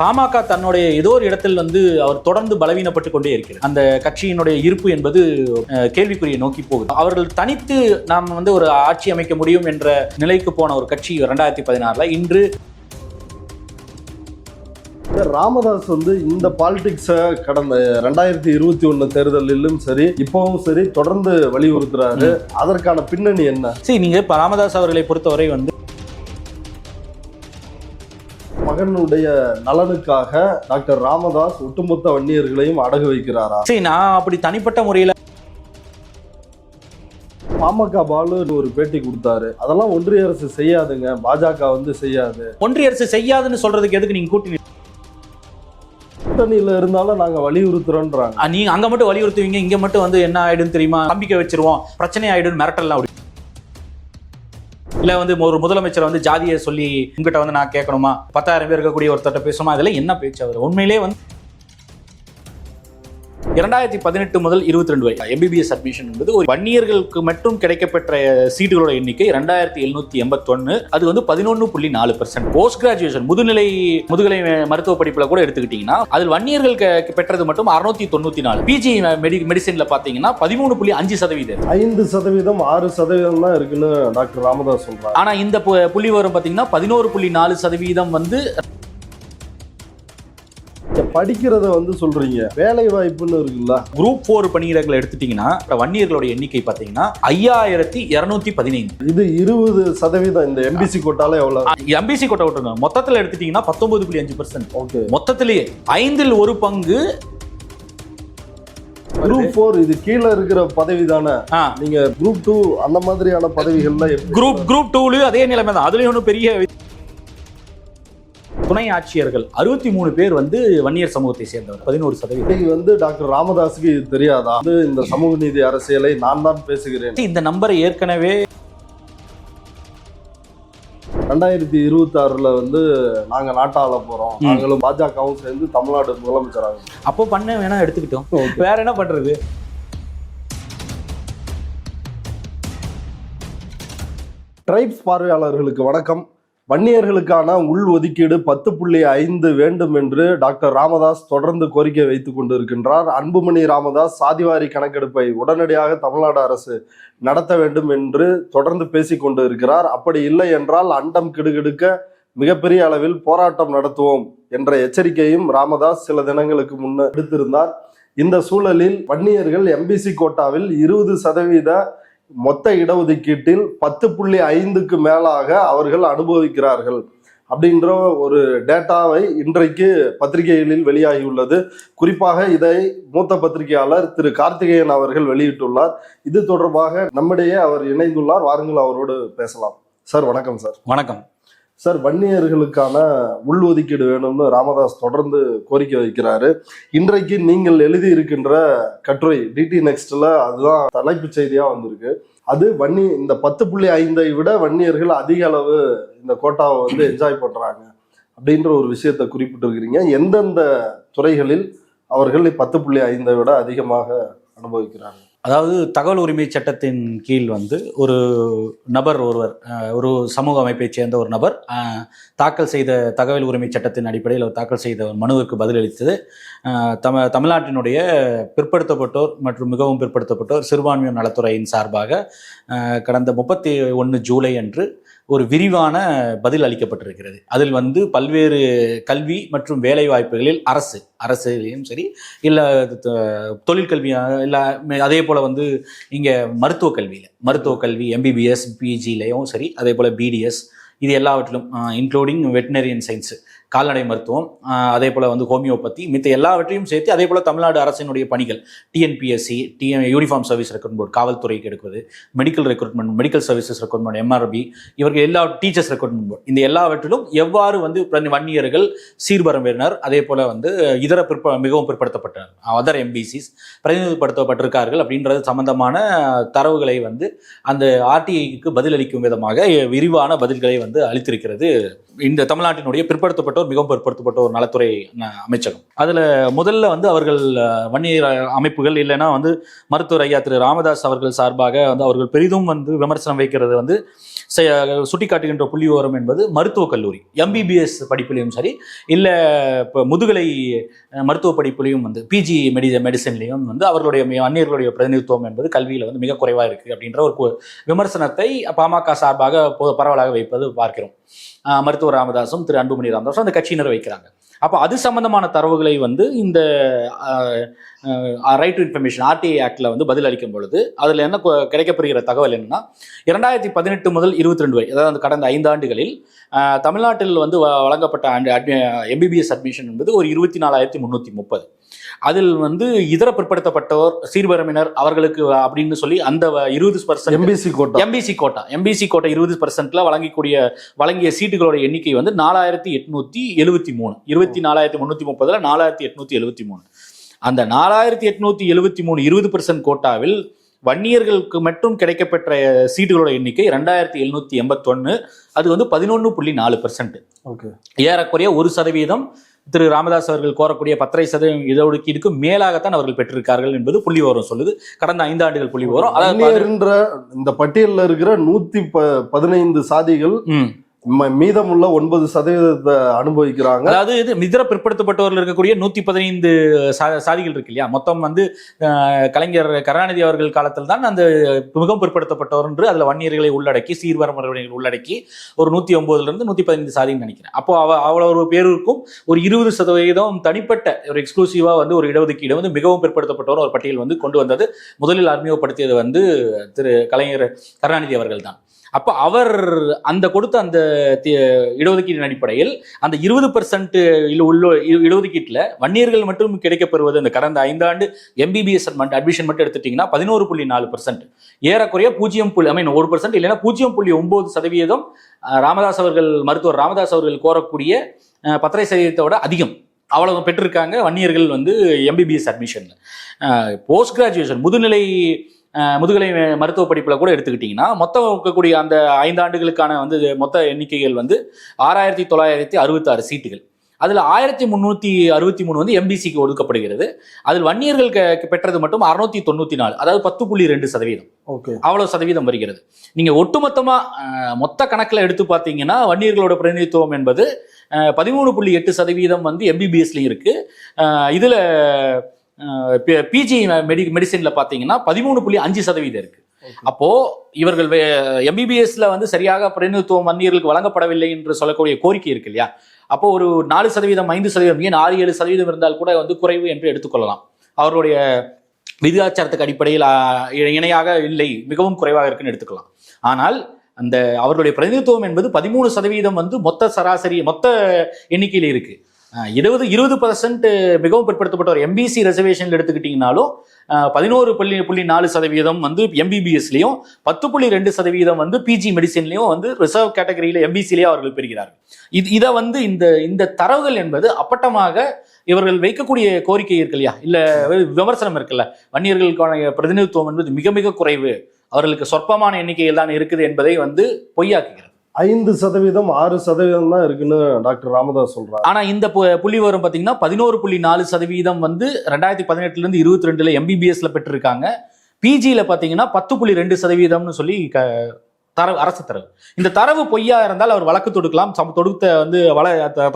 பாமக தன்னுடைய ஏதோ ஒரு இடத்தில் அவர் தொடர்ந்து பலவீனப்பட்டு கொண்டே இருக்கிறது. அந்த கட்சியினுடைய இருப்பு என்பது கேள்விக்குறியை நோக்கி போகுது. அவர்கள் தனித்து நாம் ஒரு ஆட்சி அமைக்க முடியும் என்ற நிலைக்கு போன ஒரு கட்சி 2016 இன்று ராமதாஸ் இந்த பாலிடிக்ஸை கடந்த 2021 தேர்தலிலும் சரி இப்பவும் சரி தொடர்ந்து வலியுறுத்துறாரு. அதற்கான பின்னணி என்ன? நீங்க இப்ப ராமதாஸ் அவர்களை பொறுத்தவரை மகனுடைய நலனுக்காக டாக்டர் ராமதாஸ் ஒட்டுமொத்த வன்னியர்களையும் அடகு வைக்கிறாரா? நான் அப்படி தனிப்பட்ட முறையில் பாமக பாலு ஒரு பேட்டி கொடுத்தாரு. அதெல்லாம் ஒன்றிய அரசு செய்யாதுங்க, பாஜக செய்யாது. ஒன்றிய அரசு செய்யாதுன்னு சொல்றதுக்கு எதுக்கு நீங்க கூட்டணியில இருந்தாலும் நாங்க வலியுறுத்துறோம்ன்றாங்க. நீங்க அங்க மட்டும் வலியுறுத்துவீங்க, இங்க மட்டும் என்ன ஆயிடும் தெரியுமா, நம்பிக்கை வச்சிருவோம், பிரச்சனை ஆயிடும், மிரட்டல்லாம் இல்ல ஒரு முதலமைச்சர் ஜாதியை சொல்லி உங்ககிட்ட நான் கேட்கணுமா, 10,000 பேர் இருக்கக்கூடிய ஒருத்தட்ட பேசுமா, இதெல்லாம் என்ன பேச்சு? அவர் உண்மையிலே 2018 முதல் 22 வரை MBBS அட்மிஷன் என்பது ஒரு வன்னியர்களுக்கு மட்டும் கிடைக்கப்பெற்ற சீட்டுகளோட எண்ணிக்கை 2781. அது 11.4%. போஸ்ட் கிராஜுவேஷன் முதுகலை மருத்துவ படிப்புல கூட எடுத்துக்கிட்டீங்கன்னா அதில் வன்னியர்கள் பெற்றது மட்டும் 694. பிஜி மெடிசின்ல பாத்தீங்கன்னா 13.5%. 5%, 6% தான் இருக்குன்னு டாக்டர் ராமதாஸ் சொல்றாரு. ஆனா இந்த புள்ளி வரும் பாத்தீங்கன்னா 11.4% படிக்கிறத சொல்றீங்க. வேலை வாய்ப்புன்னு இருக்குல்ல, குரூப் 4 பணியிடங்களை எடுத்துட்டீங்கன்னா வன்னியர்களோட எண்ணிக்கை பாத்தீங்கன்னா 5215. இது 20%. இந்த எம்பிசி கோட்டால எவ்வளவு? எம்பிசி கோட்டா விட்டுருங்க, மொத்தத்துல எடுத்துட்டீங்கன்னா 19.5%. ஓகே, மொத்தத்திலேயே 1/5 பங்கு குரூப் 4. இது கீழே இருக்கிற பதவி தானே. நீங்க குரூப் 2 அந்த மாதிரியான பதவிகள்ல குரூப் 2லயும் அதே நிலைமை தான். அதுலயும் ஒன்றும் பெரிய துணை ஆட்சியர்கள் 63 பேர் வன்னியர் சமூகத்தை சேர்ந்தவர், 11%. டாக்டர் ராமதாஸுக்கு இது தெரியாதா? இந்த சமூக நீதி அரசியலை நான் தான் பேசுகிறேன். இந்த நம்பரை ஏற்கனவே 2026 நாங்க நாட்டாள போறோம், நாங்களும் பாஜகவும் சேர்ந்து தமிழ்நாடு முதலமைச்சராக அப்போ பண்ண வேணா எடுத்துக்கிட்டோம், வேற என்ன பண்றது? ட்ரைப்ஸ் பார்வையாளர்களுக்கு வணக்கம். வன்னியர்களுக்கான உள் ஒதுக்கீடு 10.5 வேண்டும் என்று டாக்டர் ராமதாஸ் தொடர்ந்து கோரிக்கை வைத்துக் கொண்டிருக்கின்றார். அன்புமணி ராமதாஸ் சாதிவாரி கணக்கெடுப்பை உடனடியாக தமிழ்நாடு அரசு நடத்த வேண்டும் என்று தொடர்ந்து பேசிக் கொண்டு இருக்கிறார். அப்படி இல்லை என்றால் அண்டம் கிடுகிடுக்க மிகப்பெரிய அளவில் போராட்டம் நடத்துவோம் என்ற எச்சரிக்கையும் ராமதாஸ் சில தினங்களுக்கு முன்னர் எடுத்திருந்தார். இந்த சூழலில் வன்னியர்கள் எம்பிசி கோட்டாவில் 20% மொத்த இடஒதுக்கீட்டில் 10.5க்கு மேலாக அவர்கள் அனுபவிக்கிறார்கள் அப்படின்ற ஒரு டேட்டாவை இன்றைக்கு பத்திரிகைகளில் வெளியாகியுள்ளது. குறிப்பாக இதை மூத்த பத்திரிகையாளர் திரு கார்த்திகேயன் அவர்கள் வெளியிட்டுள்ளார். இது தொடர்பாக நம்மிடையே அவர் இணைந்துள்ளார். வாருங்கள், அவரோடு பேசலாம். சார் வணக்கம். சார் வணக்கம். சார், வன்னியர்களுக்கான உள்ஒதுக்கீடு வேணும்னு ராமதாஸ் தொடர்ந்து கோரிக்கை வைக்கிறாரு. இன்றைக்கு நீங்கள் எழுதி இருக்கின்ற கட்டுரை டிடி நெக்ஸ்ட்ல அதுதான் தலைப்பு செய்தியா வந்திருக்கு. அது இந்த 10.5 விட வன்னியர்கள் அதிக அளவு இந்த கோட்டாவை என்ஜாய் பண்றாங்க அப்படின்ற ஒரு விஷயத்தை குறிப்பிட்டு இருக்கிறீங்க. எந்தெந்த துறைகளில் அவர்கள் 10.5 விட அதிகமாக அனுபவிக்கிறாங்க? அதாவது தகவல் உரிமை சட்டத்தின் கீழ் ஒரு நபர் ஒரு சமூக அமைப்பை சேர்ந்த ஒரு நபர் தாக்கல் செய்த தகவல் உரிமை சட்டத்தின் அடிப்படையில் அவர் தாக்கல் செய்த ஒரு மனுவிற்கு பதிலளித்தது தமிழ்நாட்டினுடைய பிற்படுத்தப்பட்டோர் மற்றும் மிகவும் பிற்படுத்தப்பட்டோர் சிறுபான்மையோர் நலத்துறையின் சார்பாக கடந்த 31 ஜூலை அன்று ஒரு விரிவான பதில் அளிக்கப்பட்டிருக்கிறது. அதில் பல்வேறு கல்வி மற்றும் வேலை வாய்ப்புகளில் அரசுலையும் சரி, இல்லை தொழிற்கல்வியாக, இல்லை அதே போல் இங்கே மருத்துவ கல்வி MBBS PGலையும் சரி, அதே போல் BDS, இது எல்லாவற்றிலும் இன்க்ளூடிங் வெட்டினரியன் சயின்ஸு, கால்நடை மருத்துவம், அதே போல் ஹோமியோபதி, மித்த எல்லாவற்றையும் சேர்த்து அதே போல் தமிழ்நாடு அரசினுடைய பணிகள் TNPSC, uniform service recruitment board, காவல்துறைக்கு எடுக்கிறது, மெடிக்கல் சர்வீசஸ் ரெக்ரூட்மெண்ட் MRB, இவர்கள் எல்லா டீச்சர்ஸ் ரெக்ரூட்மெண்ட் போர்டு, இந்த எல்லாவற்றிலும் எவ்வாறு வன்னியர்கள், சீர்பரம்பினர், அதே போல் இதர மிகவும் பிற்படுத்தப்பட்ட அதர் MBCs பிரதிநிதிப்படுத்தப்பட்டிருக்கார்கள் அப்படின்றது சம்பந்தமான தரவுகளை அந்த RTIக்கு பதிலளிக்கும் விதமாக விரிவான பதில்களை அளித்திருக்கிறது இந்த தமிழ்நாட்டினுடைய பிற்படுத்தப்பட்ட பிற்படுத்தப்பட்டோர், மிகவும் பிற்படுத்தப்பட்டோர் நலத்துறை அமைச்சகம். அதுல முதல்ல வந்து அவர்கள் வன்னியர் அமைப்புகள் இல்லைன்னா வந்து மருத்துவர் ஐயா திரு ராமதாஸ் அவர்கள் சார்பாக வந்து அவர்கள் பெரிதும் வந்து விமர்சனம் வைக்கிறது வந்து சுட்டிக்காட்டுகின்ற புள்ளி விவரம் என்பது மருத்துவக் கல்லூரி எம்பிபிஎஸ் படிப்புலையும் சரி, இல்லை இப்போ முதுகலை மருத்துவ படிப்புலையும் வந்து பிஜி மெடிசன்லையும் வந்து அவர்களுடைய அந்நியர்களுடைய பிரதிநிதித்துவம் என்பது கல்வியில் வந்து மிக குறைவாக இருக்குது அப்படின்ற ஒரு விமர்சனத்தை பாமக சார்பாக பரவலாக வைப்பது பார்க்கிறோம். மருத்துவர் ராமதாசும் திரு அன்புமணி ராமதாசும் அந்த கட்சியினர் வைக்கிறாங்க. அப்போ அது சம்பந்தமான தரவுகளை வந்து இந்த ரைட் டு இன்ஃபர்மேஷன் RTI ஆக்டில் வந்து பதில் அளிக்கும் பொழுது அதில் என்ன கிடைக்கப்பெறுகிற தகவல் என்னன்னா, 2018 முதல் 22 வரை, அதாவது கடந்த 5 ஆண்டுகளில் தமிழ்நாட்டில் வந்து வழங்கப்பட்ட MBBS அட்மிஷன் என்பது ஒரு 24,330. அதில் வந்து இதர பிற்படுத்தப்பட்டோர், சீர்பரம்பினர் அவர்களுக்கு அப்படின்னு சொல்லி அந்த 20% எம்பிசி கோட்டா 20% வழங்கிய சீட்டுகளோட எண்ணிக்கை வந்து 4,873. 24,330 4,873. அந்த 4,873 20% கோட்டாவில் வன்னியர்களுக்கு மட்டும் கிடைக்கப்பெற்ற சீட்டுகளோட எண்ணிக்கை 2,781. அது வந்து 11.4%. ஏறக்குறைய 1% திரு ராமதாஸ் அவர்கள் கோரக்கூடிய 10% இடஒதுக்கீடுக்கு மேலாகத்தான் அவர்கள் பெற்றிருக்கார்கள் என்பது புள்ளி விவரம் சொல்லுது. கடந்த 5 ஆண்டுகள் புள்ளி விவரம். அதாவது இந்த பட்டியலில் இருக்கிற 115 சாதிகள் மீதமுள்ள 9% அனுபவிக்கிறாங்க. அதாவது இது இதர பிற்படுத்தப்பட்டவர்கள் இருக்கக்கூடிய 115 சாதிகள் இருக்கு இல்லையா, மொத்தம் வந்து கலைஞர் கருணாநிதி அவர்கள் காலத்தில் தான் அந்த மிகவும் பிற்படுத்தப்பட்டவர் என்று அதில் வன்னியர்களை உள்ளடக்கி, சீர்வரம்பர்களை உள்ளடக்கி ஒரு 109 115 சாதின்னு நினைக்கிறேன். அப்போ அவ்வளோ ஒரு பேருக்கும் ஒரு 20% தனிப்பட்ட ஒரு எக்ஸ்க்ளூசிவா வந்து ஒரு இடஒதுக்கீடு வந்து மிகவும் பிற்படுத்தப்பட்டவர் ஒரு பட்டியல் வந்து கொண்டு வந்தது. முதலில் அறிமுகப்படுத்தியது வந்து திரு கலைஞர் கருணாநிதி அவர்கள் தான். அப்போ அவர் அந்த கொடுத்த அந்த இடஒதுக்கீட்டின் அடிப்படையில் அந்த 20% இடஒதுக்கீட்டில் வன்னியர்கள் மட்டும் கிடைக்கப்பெறுவது அந்த கடந்த 5 ஆண்டு MBBS அட்மிஷன் மட்டும் எடுத்துட்டீங்கன்னா 11.4%. ஏறக்குறைய 1% இல்லைன்னா 0.9% ராமதாஸ் அவர்கள், மருத்துவர் ராமதாஸ் அவர்கள் கோரக்கூடிய 10% அதிகம். அவ்வளவு பெற்றிருக்காங்க வன்னியர்கள் வந்து MBBS அட்மிஷன்ல. போஸ்ட் கிராஜுவேஷன் முதுகலை மருத்துவ படிப்பில் கூட எடுத்துக்கிட்டிங்கன்னா மொத்தம் இருக்கக்கூடிய அந்த 5 ஆண்டுகளுக்கான வந்து மொத்த எண்ணிக்கைகள் வந்து 6,966 சீட்டுகள். அதில் 1,363 வந்து MBCக்கு ஒதுக்கப்படுகிறது. அதில் வன்னியர்கள் பெற்றது மட்டும் 694, அதாவது 10.2%. அவ்வளோ சதவீதம் வருகிறது. நீங்கள் ஒட்டுமொத்தமாக மொத்த கணக்கில் எடுத்து பார்த்தீங்கன்னா வன்னியர்களோட பிரதிநிதித்துவம் என்பது 13.8% வந்து MBBSலையும் இருக்கு. இதில் பிஜி மெடிசன்ல பாத்தீங்கன்னா 13.5% இருக்கு. அப்போ இவர்கள் MBBSல வந்து சரியாக பிரதிநிதித்துவம் வன்னியர்களுக்கு வழங்கப்படவில்லை என்று சொல்லக்கூடிய கோரிக்கை இருக்கு இல்லையா, அப்போ ஒரு 4%, 5%, 6-7% இருந்தால் கூட வந்து குறைவு என்று எடுத்துக்கொள்ளலாம். அவருடைய விகிதாச்சாரத்துக்கு அடிப்படையில் இணையாக இல்லை, மிகவும் குறைவாக இருக்குன்னு எடுத்துக்கலாம். ஆனால் அந்த அவர்களுடைய பிரதிநிதித்துவம் என்பது 13% வந்து மொத்த சராசரி மொத்த எண்ணிக்கையில் இருக்கு. 20% மிகவும் பிற்படுத்தப்பட்ட ஒரு MBC ரிசர்வேஷன்ல எடுத்துக்கிட்டீங்கன்னாலும் 11.4% வந்து MBBSலையும் 10.2% வந்து பிஜி மெடிசன்லையும் வந்து ரிசர்வ் கேட்டகரியில MBCலேயே அவர்கள் பெறுகிறார்கள். இதை வந்து இந்த தரவுகள் என்பது அப்பட்டமாக இவர்கள் வைக்கக்கூடிய கோரிக்கை இருக்கு இல்லையா, இல்ல விமர்சனம் இருக்குல்ல, வன்னியர்களுக்கான பிரதிநிதித்துவம் என்பது மிக மிக குறைவு, அவர்களுக்கு சொற்பமான எண்ணிக்கையில் தான் இருக்குது என்பதை வந்து பொய்யாக்குகிறது. 5%, 6% தான் இருக்குன்னு டாக்டர் ராமதாஸ் சொல்றாரு. ஆனா இந்த புள்ளி விவரம் பாத்தீங்கன்னா 11.4% வந்து 2018 22 MBBSல பெற்றிருக்காங்க. பிஜியில பாத்தீங்கன்னா 10.2% சொல்லி தரவு, அரசு தரவு. இந்த தரவு பொய்யா இருந்தால் அவர் வழக்கு தொடுக்கலாம். தொடுத்த வந்து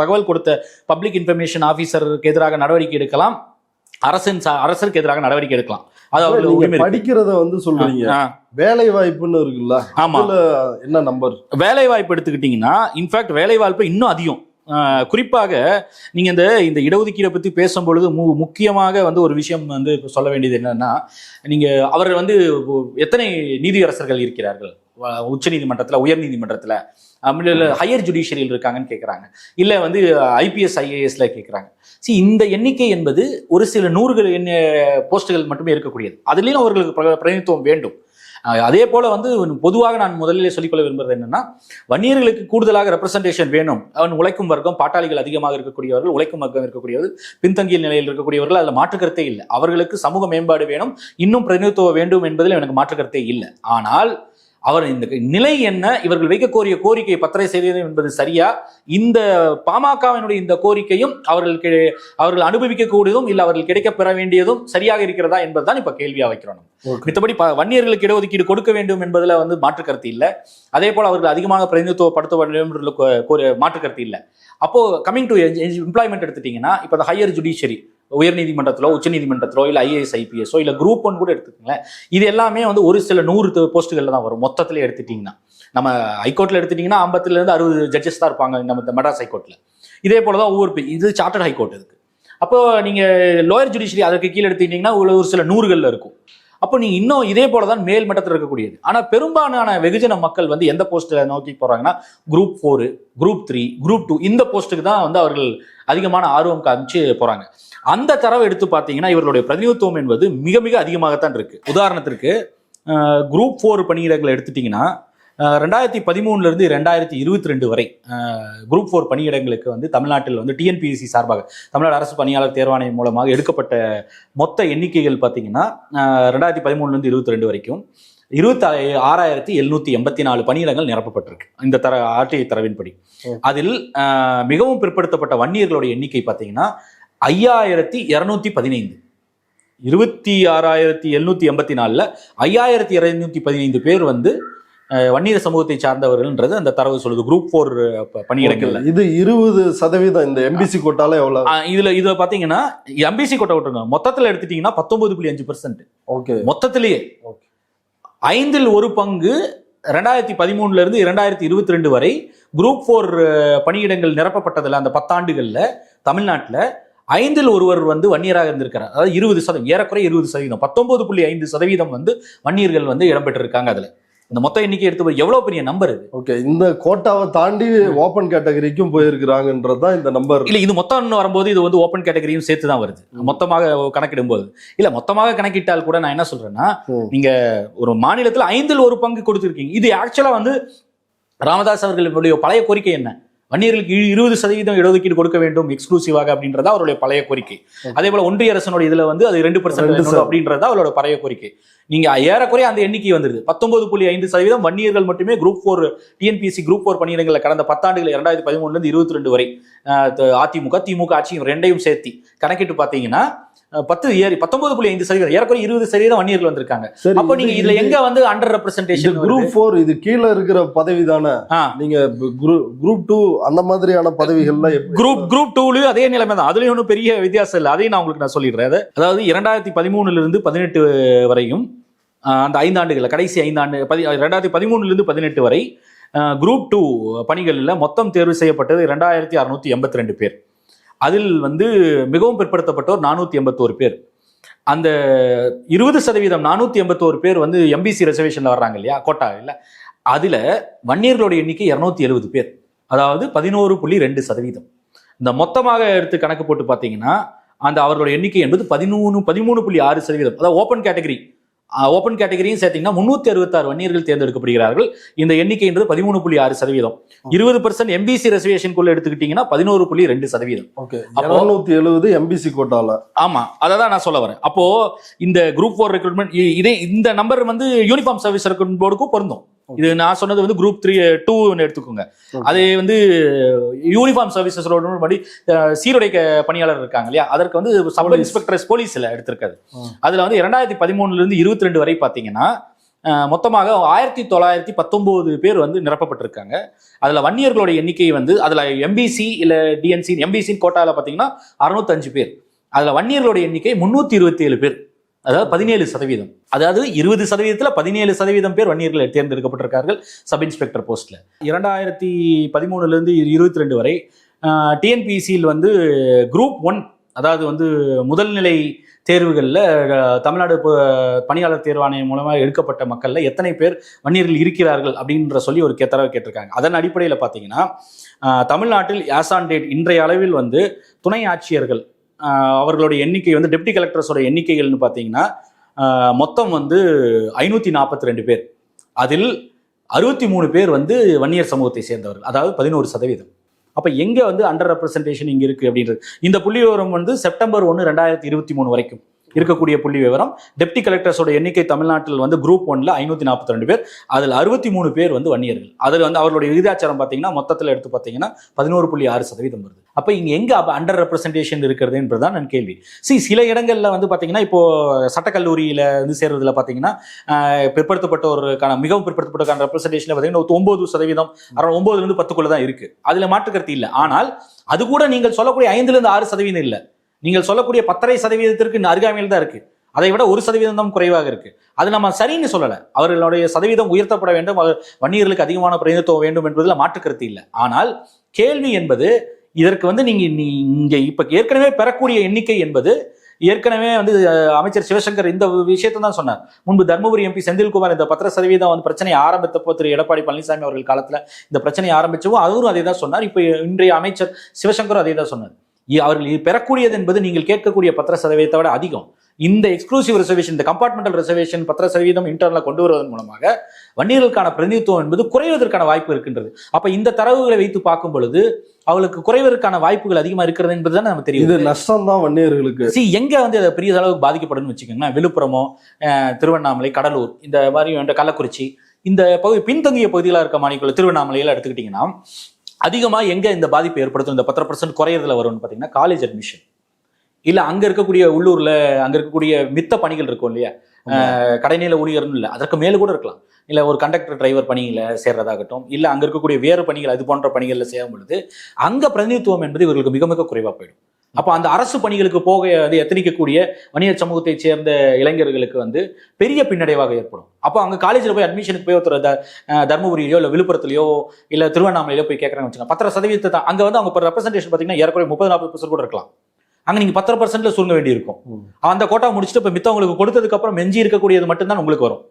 தகவல் கொடுத்த பப்ளிக் இன்ஃபர்மேஷன் ஆபீசருக்கு எதிராக நடவடிக்கை எடுக்கலாம், அரசுக்கு எதிராக நடவடிக்கை எடுக்கலாம். படிக்கிறத வந்து சொல்றீங்க, வேலை வாய்ப்புன்னு இருக்குல்ல, ஆமா, என்ன நம்பர் வேலை வாய்ப்பு எடுத்துக்கிட்டீங்கன்னா இன்ஃபேக்ட் வேலை வாய்ப்பு இன்னும் அதிகம். குறிப்பாக நீங்க இந்த இடஒதுக்கீடை பத்தி பேசும்பொழுது முக்கியமாக வந்து ஒரு விஷயம் வந்து சொல்ல வேண்டியது என்னன்னா, நீங்க அவர்கள் வந்து எத்தனை நீதியரசர்கள் இருக்கிறார்கள் உச்ச நீதிமன்றத்தில், உயர் நீதிமன்றத்தில், ஹையர் ஜுடிஷியரியில் இருக்காங்கன்னு கேட்குறாங்க, இல்லை வந்து IPS IASல கேட்குறாங்க. இந்த எண்ணிக்கை என்பது ஒரு சில 100 போஸ்டுகள் மட்டுமே இருக்கக்கூடியது. அதுலேயும் அவர்களுக்கு பிரதிநிதித்துவம் வேண்டும். அதே போல வந்து பொதுவாக நான் முதலிலே சொல்லிக்கொள்ள விரும்புறது என்னன்னா, வன்னியர்களுக்கு கூடுதலாக ரெப்ரசன்டேஷன் வேணும். அவன் உழைக்கும் வர்க்கம், பாட்டாளிகள் அதிகமாக இருக்கக்கூடியவர்கள், உழைக்கும் வர்க்கம் இருக்கக்கூடியவர்கள், பின்தங்கிய நிலையில் இருக்கக்கூடியவர்கள், அதில் மாற்றுக்கருத்தே இல்லை. அவர்களுக்கு சமூக மேம்பாடு வேணும், இன்னும் பிரதிநிதித்துவம் வேண்டும் என்பதில் எனக்கு மாற்றுக்கருத்தே இல்லை. ஆனால் அவர் இந்த நிலை என்ன, இவர்கள் வைக்க கோரிய கோரிக்கை 10% என்பது சரியா, இந்த பாமகவினுடைய இந்த கோரிக்கையும் அவர்கள் அனுபவிக்கக்கூடியதும் இல்ல அவர்கள் கிடைக்க பெற வேண்டியதும் சரியாக இருக்கிறதா என்பதுதான் இப்ப கேள்வியா வைக்கிறோம். மித்தபடி வன்னியர்களுக்கு இடஒதுக்கீடு கொடுக்க வேண்டும் என்பதுல வந்து மாற்று கருத்து இல்லை. அதே போல அவர்கள் அதிகமாக பிரதிநிதித்துவப்படுத்த வேண்டும் மாற்று கருத்து இல்லை. அப்போ கமிங் டு எம்ப்ளாய்மெண்ட் எடுத்துட்டீங்கன்னா இப்ப இந்த ஹையர் ஜுடிஷியரி, உயர்நீதிமன்றத்திலோ உச்சநீதிமன்றத்திலோ இல்லை IAS IPS இல்லை குரூப் 1 கூட எடுத்துக்கங்களேன், இது எல்லாமே வந்து ஒரு சில 100 போஸ்ட்டுகள்ல தான் வரும். மொத்தத்திலே எடுத்துட்டீங்கன்னா நம்ம ஹைகோர்ட்ல எடுத்துட்டீங்கன்னா 50 இருந்து 60 ஜட்ஜஸ் தான் இருப்பாங்க நம்ம மெட்ராஸ் ஹைகோர்ட்ல. இதே போலதான் ஒவ்வொரு இது சார்ட்டர்ட் ஹைகோர்ட் இருக்கு. அப்போ நீங்க லோயர் ஜுடிஷியரி அதற்கு கீழே எடுத்துக்கிட்டீங்கன்னா ஒரு சில 100கள்ல இருக்கும். அப்போ நீங்க இன்னும் இதே போலதான் மேல் மட்டத்தில் இருக்கக்கூடியது. ஆனா பெரும்பாலான வெகுஜன மக்கள் வந்து எந்த போஸ்ட்டை நோக்கி போறாங்கன்னா குரூப் 4, குரூப் 3, குரூப் 2 இந்த போஸ்ட்டுக்கு தான் வந்து அவர்கள் அதிகமான ஆர்வம் காமிச்சு போறாங்க. அந்த தரவை எடுத்து பார்த்தீங்கன்னா இவர்களுடைய பிரதிநிதித்துவம் என்பது மிக மிக அதிகமாகத்தான் இருக்கு. உதாரணத்திற்கு குரூப் 4 பணியிடங்களை எடுத்துட்டீங்கன்னா 2013 இருந்து 2022 வரை குரூப் 4 பணியிடங்களுக்கு வந்து தமிழ்நாட்டில் வந்து TNPSC சார்பாக தமிழ்நாடு அரசு பணியாளர் தேர்வாணையம் மூலமாக எடுக்கப்பட்ட மொத்த எண்ணிக்கைகள் பார்த்தீங்கன்னா 2013 இருந்து 22 வரைக்கும் 26,784 பணியிடங்கள் நிரப்பப்பட்டிருக்கு இந்த RTI தரவின்படி. அதில் மிகவும் பிற்படுத்தப்பட்ட வன்னியர்களுடைய எண்ணிக்கை பார்த்தீங்கன்னா 5,215. 26,784ல் 5,215 பேர் வந்து வன்னியர் சமூகத்தை சார்ந்தவர்கள்ன்றது அந்த தரவு சொல்லுது. குரூப் 4 பணியிடங்கள் இது 20% இந்த MBC கோட்டால எவ்வளவு? இதுல பாத்தீங்கன்னா MBC கோட்டா விட்டுருங்க, மொத்தத்துல எடுத்துட்டீங்கன்னா 19.5%. ஓகே, மொத்தத்திலேயே 5ல் 1 பங்கு 2013 இருந்து 2022 வரை குரூப் 4 பணியிடங்கள் நிரப்பப்பட்டதுல அந்த 10 ஆண்டுகள்ல தமிழ்நாட்டில் 5ல் 1 வந்து வன்னியராக இருந்திருக்கிறார். அதாவது 20%, ஏறக்குறைய 20%, 19.5% வந்து வன்னியர்கள் வந்து இடம்பெற்றிருக்காங்க. அதுல இந்த மொத்த எண்ணிக்கை எடுத்து எவ்வளவு பெரிய நம்பர் இது. ஓகே, இந்த கோட்டாவை தாண்டி ஓபன் கேட்டகரிக்கும் போயிருக்கிறாங்கன்றதுதான் இந்த நம்பர். இல்ல, இது மொத்தம் வரும்போது இது வந்து ஓபன் கேட்டகரியும் சேர்த்து தான் வருது மொத்தமாக கணக்கிடும் போது. இல்ல, மொத்தமாக கணக்கிட்டால் கூட நான் என்ன சொல்றேன்னா, நீங்க ஒரு மாநிலத்தில் 5ல் 1 பங்கு கொடுத்திருக்கீங்க. இது ஆக்சுவலா வந்து ராமதாஸ் அவர்களுடைய பழைய கோரிக்கை என்ன, வன்னியர்களுக்கு 20% இடஒதுக்கீடு கொடுக்க வேண்டும் எக்ஸ்க்ளூசிவாக அப்படின்றதா அவருடைய பழைய கோரிக்கை. அதே போல ஒன்றிய அரசனுடைய இதுல வந்து அது 2% அப்படின்றதா அவரோட பழைய கோரிக்கை. நீங்க ஏறக்குறைய அந்த எண்ணிக்கை வந்துருது. 19.5% வன்னியர்கள் மட்டுமே குரூப் 4 TNPSC குரூப் 4 பணியிடங்களை கடந்த 10 ஆண்டுகள் 2013 இருந்து 22 வரை அதிமுக திமுக ஆட்சியும் ரெண்டையும் சேர்த்து கணக்கிட்டு பாத்தீங்கன்னா 19.5% ஏறக்குறைய 20% வன்னியர்கள் வந்திருக்காங்க. அப்ப நீங்க இதுல எங்க வந்து அண்டர் ரெப்ரசன்டேஷன்? குரூப் 4 இது கீழே இருக்கிற பதவி தானே. நீங்க குரூப் 2 அந்த மாதிரியான பதவிகள்ல குரூப் 2லயும் அதே நிலைமை தான். அதுலயும் ஒன்றும் பெரிய வித்தியாசம் இல்லை. அதையும் நான் உங்களுக்கு நான் சொல்லிடுறேன். அதாவது 2013 இருந்து 18 வரையும் அந்த 5 ஆண்டுகள், கடைசி 5 ஆண்டு 2013 இருந்து 18 வரை குரூப் 2 பணிகளில் மொத்தம் தேர்வு செய்யப்பட்டது 2682 பேர். அதில் வந்து மிகவும் பிற்படுத்தப்பட்டோர் 481 பேர். அந்த 20% 481 பேர் வந்து MBC ரிசர்வேஷன்ல வர்றாங்க இல்லையா, கோட்டா இல்ல, அதுல வன்னியர்களுடைய எண்ணிக்கை 270 பேர், அதாவது 11.2%. இந்த மொத்தமாக எடுத்து கணக்கு போட்டு பார்த்தீங்கன்னா அந்த அவர்களுடைய எண்ணிக்கை என்பது 13.6%. அதாவது ஓப்பன் கேட்டகரியும் சேர்த்தீங்கன்னா 366 வன்னியர்கள் தேர்ந்தெடுக்கப்படுகிறார்கள். இந்த எண்ணிக்கை என்பது 13.6%. 20% MBC ரிசர்வேஷனுக்குள்ள எடுத்துக்கிட்டீங்கன்னா 11.2%. 270 MBC கோட்டால. ஆமா, அதான் நான் சொல்ல வரேன். அப்போ இந்த குரூப் 4 ரெக்ரூட்மெண்ட் இந்த நம்பர் வந்து யூனிஃபார்ம் சர்வீஸ் ரெக்ரூட்மெண்ட் போர்டுக்கும் பொருந்தும். இது நான் சொன்னது வந்து குரூப் 2 எடுத்துக்கோங்க. அது வந்து யூனிஃபார்ம் சர்வீசஸ் படி சீருடை பணியாளர் இருக்காங்க இல்லையா, அதற்கு வந்து சப் இன்ஸ்பெக்டர் போலீஸ்ல எடுத்திருக்காது. அதுல வந்து 2013 இருந்து 22 வரை பாத்தீங்கன்னா மொத்தமாக 1919 பேர் வந்து நிரப்பப்பட்டிருக்காங்க. அதுல வன்னியர்களுடைய எண்ணிக்கை வந்து அதுல MBC இல்ல DNC MBC கோட்டால பாத்தீங்கன்னா 605 பேர். அதுல வன்னியர்களுடைய எண்ணிக்கை 327 பேர், அதாவது 17%. அதாவது 20%ல 17% பேர் வன்னியர்கள் தேர்ந்தெடுக்கப்பட்டிருக்கார்கள் சப் இன்ஸ்பெக்டர் போஸ்ட்ல. 2013 இருந்து 22 வரை TNPSCயில் வந்து குரூப் 1, அதாவது வந்து முதல் நிலை தேர்வுகளில் தமிழ்நாடு பணியாளர் தேர்வாணையம் மூலமாக எடுக்கப்பட்ட மக்கள்ல எத்தனை பேர் வன்னியர்கள் இருக்கிறார்கள் அப்படின்ற சொல்லி ஒரு தரவை கேட்டிருக்காங்க. அதன் அடிப்படையில் பார்த்தீங்கன்னா தமிழ்நாட்டில் ஆஸ் ஆன் டேட் இன்றைய அளவில் வந்து துணை ஆட்சியர்கள் அவர்களுடைய எண்ணிக்கை வந்து டெப்டி கலெக்டர்ஸோட எண்ணிக்கைகள்னு பார்த்தீங்கன்னா மொத்தம் வந்து 542 பேர். அதில் 63 பேர் வந்து வன்னியர் சமூகத்தை சேர்ந்தவர்கள், அதாவது 11%. அப்போ எங்கே வந்து அண்டர் ரெப்ரசன்டேஷன் இங்கே இருக்குது அப்படின்றது இந்த புள்ளி விவரம் வந்து செப்டம்பர் 1, 2023 வரைக்கும். இருக்கக்கூடிய புள்ளி விவரம். டெப்டி கலெக்டர்ஸோட எண்ணிக்கை தமிழ்நாட்டில் வந்து குரூப் 1ல 542 பேர், அதில் 63 பேர் வந்து வன்னியர்கள். அதில் வந்து அவர்களுடைய விகிதாச்சாரம் பார்த்தீங்கன்னா மொத்தத்தில் எடுத்து பார்த்தீங்கன்னா 11.6% வருது. அப்போ இங்கே எங்கே அண்டர் ரெப்ரஸன்டேஷன் இருக்கிறது என்பதுதான் நான் கேள்வி. சில இடங்களில் வந்து பார்த்தீங்கன்னா இப்போ சட்டக்கல்லூரியில் வந்து சேர்றதுல பார்த்தீங்கன்னா பிற்படுத்தப்பட்டோருக்கான மிகவும் பிற்படுத்தப்பட்டோருக்கான ரெப்ரஸன்டேஷன் பார்த்தீங்கன்னா 9%, 9லேருந்து 10க்குள்ள தான் இருக்கு. அதில் மாற்றுக்கருத்து இல்லை. ஆனால் அது கூட நீங்கள் சொல்லக்கூடிய 5லேருந்து 6% இல்லை. நீங்கள் சொல்லக்கூடிய 10.5% அருகாமையில் தான் இருக்கு. அதை விட 1% தான் குறைவாக இருக்கு. அது நம்ம சரின்னு சொல்லலை. அவர்களுடைய சதவீதம் உயர்த்தப்பட வேண்டும், வன்னியர்களுக்கு அதிகமான பிரதிநிதித்துவம் வேண்டும் என்பதில் மாற்றுக்கருத்து இல்லை. ஆனால் கேள்வி என்பது இதற்கு வந்து நீங்க இப்ப ஏற்கனவே பெறக்கூடிய எண்ணிக்கை என்பது ஏற்கனவே வந்து அமைச்சர் சிவசங்கர் இந்த விஷயத்தை தான் சொன்னார். முன்பு தர்மபுரி எம்பி செந்தில்குமார் இந்த 10% வந்து பிரச்சனையை ஆரம்பித்தப்போ திரு எடப்பாடி பழனிசாமி அவர்கள் காலத்துல இந்த பிரச்சனையை ஆரம்பிச்சவும் அவரும் அதே தான் சொன்னார். இப்ப இன்றைய அமைச்சர் சிவசங்கரும் அதே தான் சொன்னார். அவர்கள் பெறக்கூடியது என்பது நீங்கள் கேட்கக்கூடிய 10% விட அதிகம். இந்த எக்ஸ்க்ளூசிவ் ரிசர்வேஷன், இந்த கம்பார்ட்மெண்டல் ரிசர்வேஷன் 10% இன்டர்னல் கொண்டு வருவதன் மூலமாக வன்னியர்களுக்கான பிரதிநிதித்துவம் என்பது குறைவதற்கான வாய்ப்பு இருக்கின்றது. அப்ப இந்த தரவுகளை வைத்து பார்க்கும் பொழுது அவளுக்கு குறைவதற்கான வாய்ப்புகள் அதிகமா இருக்கிறது என்பதுதான் நமக்கு தெரியும். இது நஷ்டம் தான் வன்னியர்களுக்கு. எங்க வந்து அதை பெரிய அளவுக்கு பாதிக்கப்படும் வச்சுக்கோங்கன்னா, விழுப்புரமோ, திருவண்ணாமலை, கடலூர், இந்த மாதிரி கள்ளக்குறிச்சி, இந்த பகுதி பின்தங்கிய பகுதிகளாக இருக்க மாநில திருவண்ணாமலையில எடுத்துக்கிட்டீங்கன்னா அதிகமாக எங்க இந்த பாதிப்பு ஏற்படுத்தும், இந்த 10% குறையறதுல வரும்னு பார்த்தீங்கன்னா காலேஜ் அட்மிஷன், இல்லை அங்க இருக்கக்கூடிய உள்ளூர்ல அங்க இருக்கக்கூடிய மித்த பணிகள் இருக்கும் இல்லையா, கடைநிலை ஊழியர்னு இல்லை, அதற்கு மேல கூட இருக்கலாம், இல்லை ஒரு கண்டக்டர் டிரைவர் பணியில சேர்றதாகட்டும், இல்லை அங்க இருக்கக்கூடிய வேறு பணிகள் அது போன்ற பணிகள்ல சேரும் பொழுது அங்க பிரதிநிதித்துவம் என்பது இவர்களுக்கு மிக மிக குறைவா போயிடும். அப்போ அந்த அரசு பணிகளுக்கு போக வந்து எத்தனிக்கக்கூடிய வன்னியர் சமூகத்தை சேர்ந்த இளைஞர்களுக்கு வந்து பெரிய பின்னடைவாக ஏற்படும். அப்போ அங்கே காலேஜில் போய் அட்மிஷனுக்கு போய் ஒருத்தர் தர்மபுரியிலையோ இல்லை விழுப்புரத்துலையோ இல்லை திருவண்ணாமலையிலோ போய் கேட்குறாங்கன்னு வச்சுக்கோங்க, 10% தான் அங்கே வந்து அவங்க ரெப்ரஸன்டேஷன் பார்த்தீங்கன்னா ஏறக்குறைய 30-40% கூட இருக்கலாம். அங்கே நீங்கள் 10%ல சுருங்க வேண்டியிருக்கும். அந்த கோட்டா முடிச்சுட்டு இப்போ மித்தவங்களுக்கு கொடுத்ததுக்கு அப்புறம் மெஞ்சி இருக்கக்கூடியது மட்டும்தான் உங்களுக்கு வரும்.